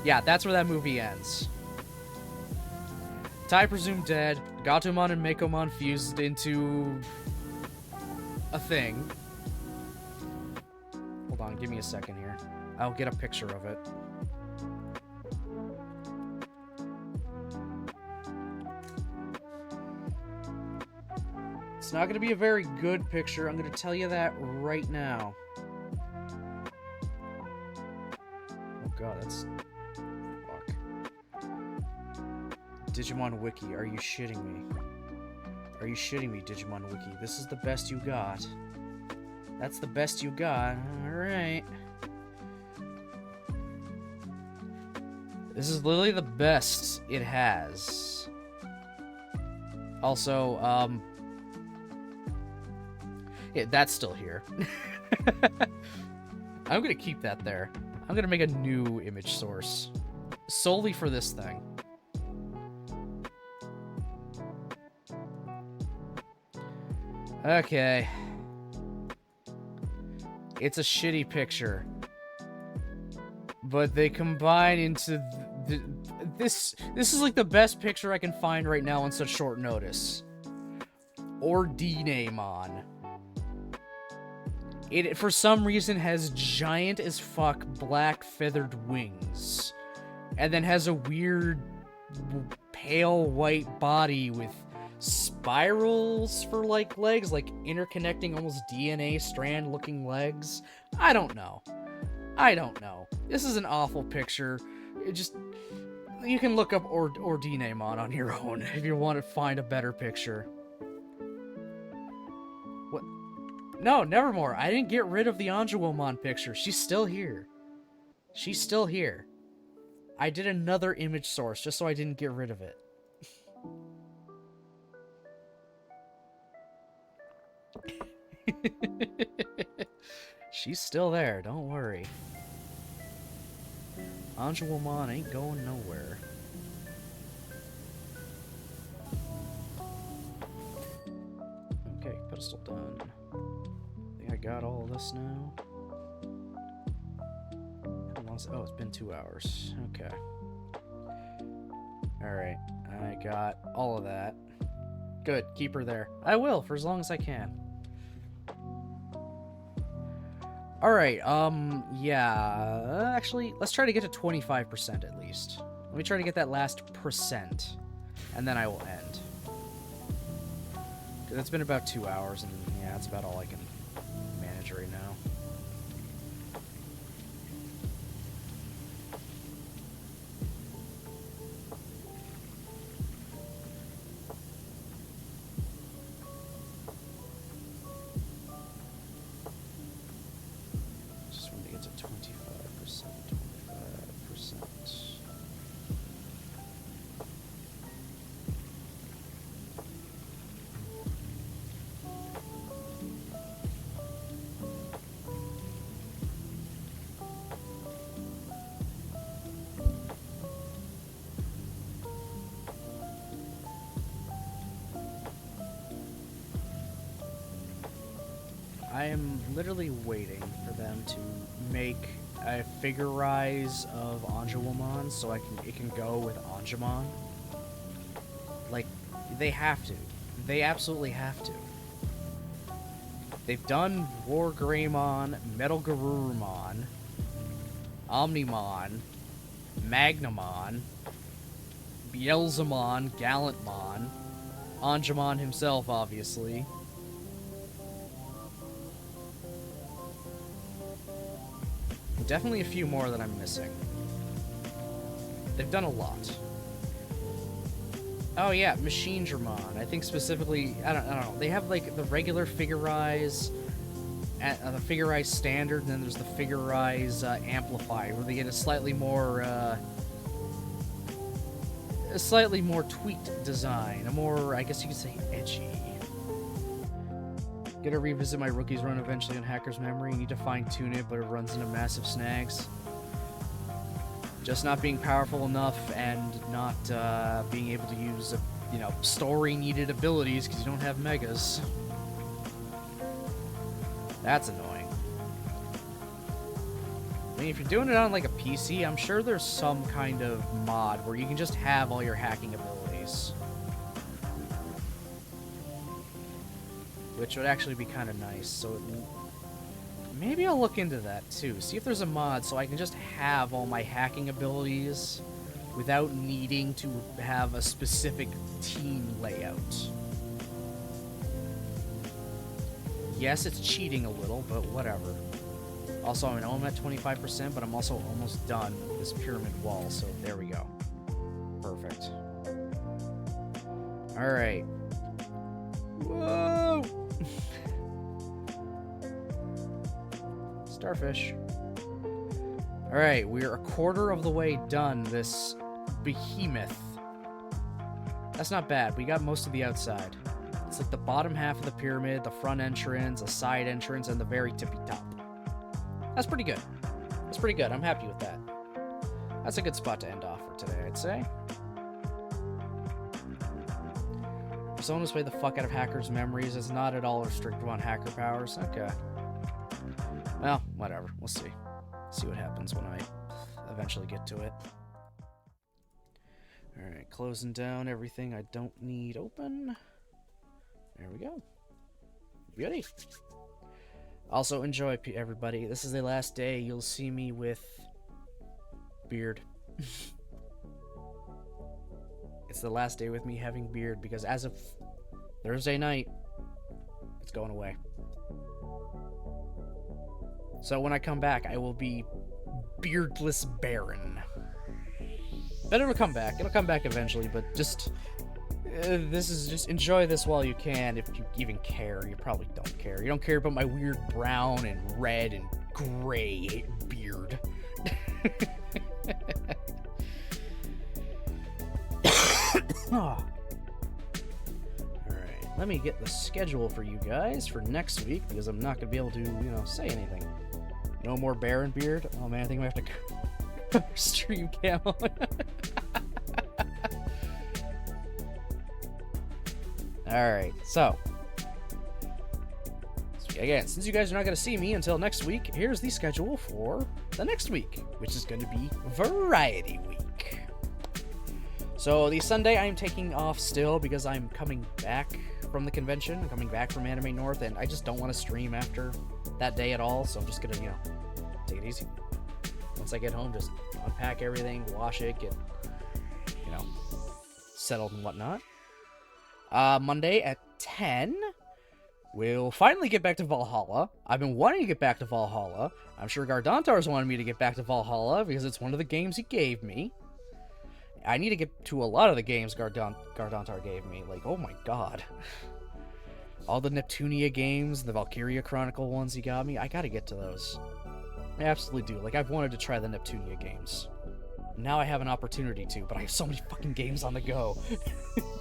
Yeah, that's where that movie ends. Tai presumed dead, Gatomon and Mekomon fused into a thing. Hold on, give me a second here. I'll get a picture of it. It's not going to be a very good picture, I'm going to tell you that right now. Oh god, that's... Fuck. Digimon Wiki, are you shitting me? Are you shitting me, Digimon Wiki? This is the best you got. That's the best you got. Alright. This is literally the best it has. Also, yeah, that's still here. I'm gonna keep that there. I'm gonna make a new image source. Solely for this thing. Okay. It's a shitty picture. But they combine into... This is like the best picture I can find right now on such short notice. Or D-Namon. It, for some reason, has giant as fuck black feathered wings. And then has a weird pale white body with spirals for, like, legs. Like, interconnecting almost DNA strand looking legs. I don't know. I don't know. This is an awful picture. It just... You can look up or D-Namon on your own if you want to find a better picture. What? No, nevermore. I didn't get rid of the Anjuwomon picture. She's still here. She's still here. I did another image source just so I didn't get rid of it. She's still there, don't worry. Anjuwomon ain't going nowhere. Okay, pedestal done. I think I got all of this now. How long is it? Oh, it's been 2 hours. Okay. Alright, I got all of that. Good, keep her there. I will, for as long as I can. Alright, yeah, actually, let's try to get to 25% at least. Let me try to get that last percent, and then I will end. Because it's been about 2 hours, and yeah, that's about all I can manage right now. I am literally waiting for them to make a figure-rise of Anjuwomon so it can go with Anjumon. Like, they have to. They absolutely have to. They've done War Greymon, Metal Garurumon, Omnimon, Magnamon, Beelzemon, Gallantmon, Anjumon himself, obviously. Definitely a few more that I'm missing. They've done a lot. Oh yeah, Machinedramon. I think specifically, I don't know. They have like the regular Figure-Rise, the Figure-Rise Standard, and then there's the Figure-Rise Amplified, where they get a slightly more tweaked design, a more, I guess you could say, edgy. Gonna revisit my Rookies run eventually on Hacker's Memory. Need to fine-tune it, but it runs into massive snags. Just not being powerful enough and not being able to use, story-needed abilities because you don't have megas. That's annoying. I mean, if you're doing it on, like, a PC, I'm sure there's some kind of mod where you can just have all your hacking abilities. which would actually be kind of nice. So maybe I'll look into that too. See if there's a mod so I can just have all my hacking abilities without needing to have a specific team layout. Yes, it's cheating a little, but whatever. Also, I know I'm at 25%, but I'm also almost done with this pyramid wall, so there we go. Perfect. Alright. Whoa! Starfish. Alright, we're a quarter of the way done this behemoth. That's not bad. We got most of the outside. It's like the bottom half of the pyramid, the front entrance, a side entrance, and the very tippy top. That's pretty good. That's pretty good. I'm happy with that. That's a good spot to end off for today, I'd say. If someone who's played the fuck out of Hacker's Memories is not at all restricted on hacker powers, okay. Well, whatever. We'll see. See what happens when I eventually get to it. Alright, closing down everything I don't need open. There we go. Beauty. Also, enjoy, everybody. This is the last day you'll see me with beard. It's the last day with me having beard, because as of Thursday night, it's going away. So when I come back, I will be beardless Baron. But it'll come back. It'll come back eventually, but just... just enjoy this while you can, if you even care. You probably don't care. You don't care about my weird brown and red and gray beard. Oh. Alright, let me get the schedule for you guys for next week, because I'm not going to be able to, say anything. No more Baron beard? Oh man, I think we have to stream camo. Alright, so again, since you guys are not going to see me until next week, here's the schedule for the next week, which is going to be Variety Week. So the Sunday I'm taking off still because I'm coming back from the convention, I'm coming back from Anime North, and I just don't want to stream after that day at all, so I'm just going to, take it easy. Once I get home, just unpack everything, wash it, get, settled and whatnot. Monday at 10, we'll finally get back to Valhalla. I've been wanting to get back to Valhalla. I'm sure Gardantar's wanted me to get back to Valhalla because it's one of the games he gave me. I need to get to a lot of the games Gardantar gave me. Like, oh my god. All the Neptunia games, the Valkyria Chronicle ones he got me, I gotta get to those. I absolutely do. Like, I've wanted to try the Neptunia games. Now I have an opportunity to, but I have so many fucking games on the go.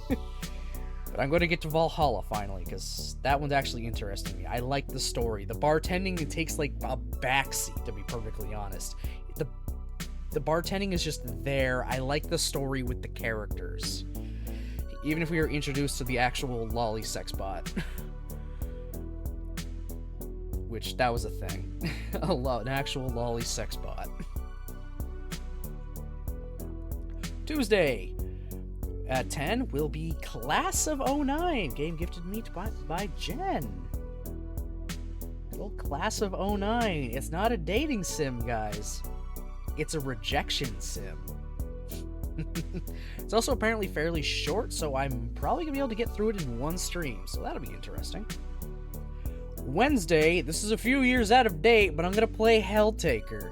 But I'm going to get to Valhalla finally, because that one's actually interesting me. I like the story. The bartending, it takes like a backseat, to be perfectly honest. The bartending is just there. I like the story with the characters. Even if we are introduced to the actual lolly sex bot. Which, that was a thing. An actual lolly sex bot. Tuesday at 10 will be Class of 09, game gifted me by Jen. Little Class of 09. It's not a dating sim, guys. It's a rejection sim. It's also apparently fairly short, so I'm probably going to be able to get through it in one stream, so that'll be interesting. Wednesday, this is a few years out of date, but I'm going to play Helltaker.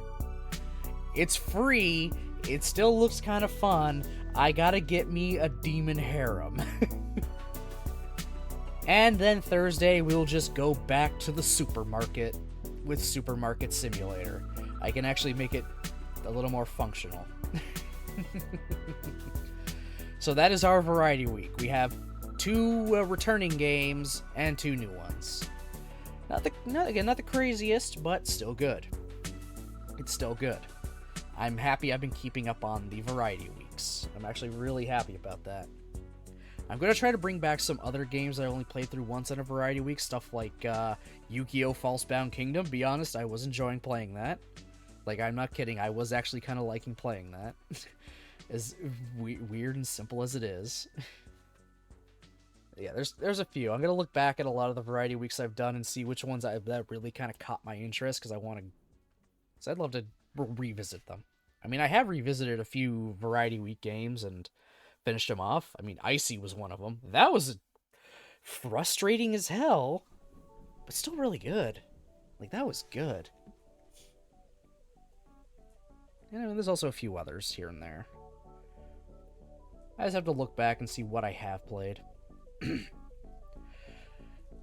It's free, it still looks kind of fun. I gotta get me a demon harem. And then Thursday, we'll just go back to the supermarket with Supermarket Simulator. I can actually make it a little more functional. So that is our Variety Week. We have 2 returning games and 2 new ones. Not the craziest, but still good. It's still good. I'm happy I've been keeping up on the Variety Weeks. I'm actually really happy about that. I'm going to try to bring back some other games that I only played through once in a Variety Week, stuff like Yu-Gi-Oh! Falsebound Kingdom. Be honest, I was enjoying playing that. Like, I'm not kidding, I was actually kind of liking playing that. As weird and simple as it is. Yeah, there's a few. I'm gonna look back at a lot of the variety weeks I've done and see which ones that really kind of caught my interest because I'd love to revisit them. I mean, I have revisited a few variety week games and finished them off. I mean, Icy was one of them. That was frustrating as hell, but still really good. Like, that was good. And I mean, there's also a few others here and there. I just have to look back and see what I have played.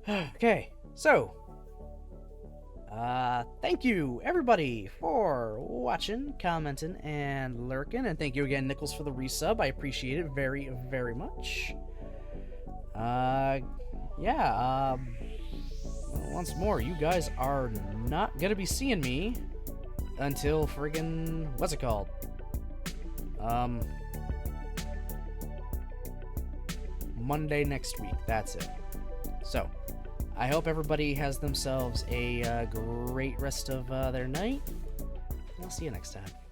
Okay, so thank you everybody for watching, commenting, and lurking, and thank you again, Nichols, for the resub. I appreciate it very, very much. Yeah, once more, you guys are not gonna be seeing me until friggin' what's it called? Monday next week. That's it. So, I hope everybody has themselves a great rest of their night. I'll see you next time.